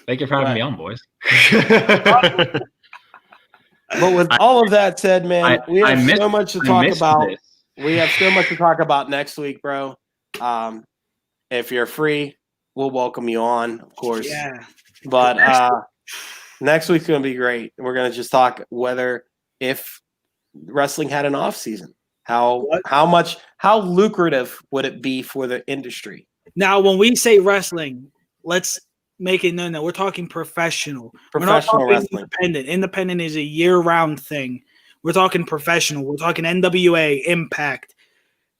Thank you for having me on, boys. But with all of that said, man, we have so much to talk about. We have so much to talk about next week, bro. If you're free, we'll welcome you on, of course. Yeah. But next week's going to be great. We're going to just talk if wrestling had an off season, how lucrative would it be for the industry? Now, when we say wrestling, let's make it known that we're talking professional. Professional wrestling. Independent. Independent is a year-round thing. We're talking professional. We're talking NWA, Impact,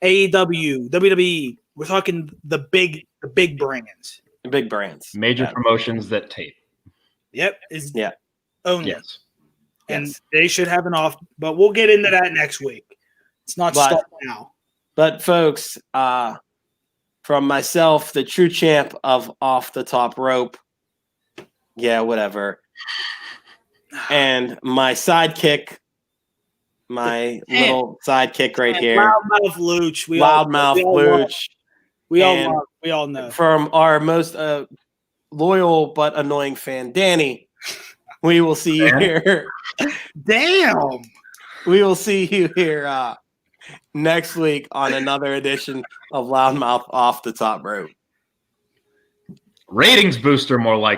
AEW, WWE. We're talking the big brands. The big brands. Major promotions that tape. Yep. Only. Yes. And they should have an off, but we'll get into that next week. It's not stuff now. But folks, from myself, the true champ of Off the Top Rope. Yeah, whatever. And my sidekick, little sidekick right here. Loudmouth Luch. Loudmouth Luch. We all know. From our most loyal but annoying fan, Danny, we will see you here. Damn. We will see you here next week on another edition of Loudmouth Off the Top Rope. Ratings booster, more like.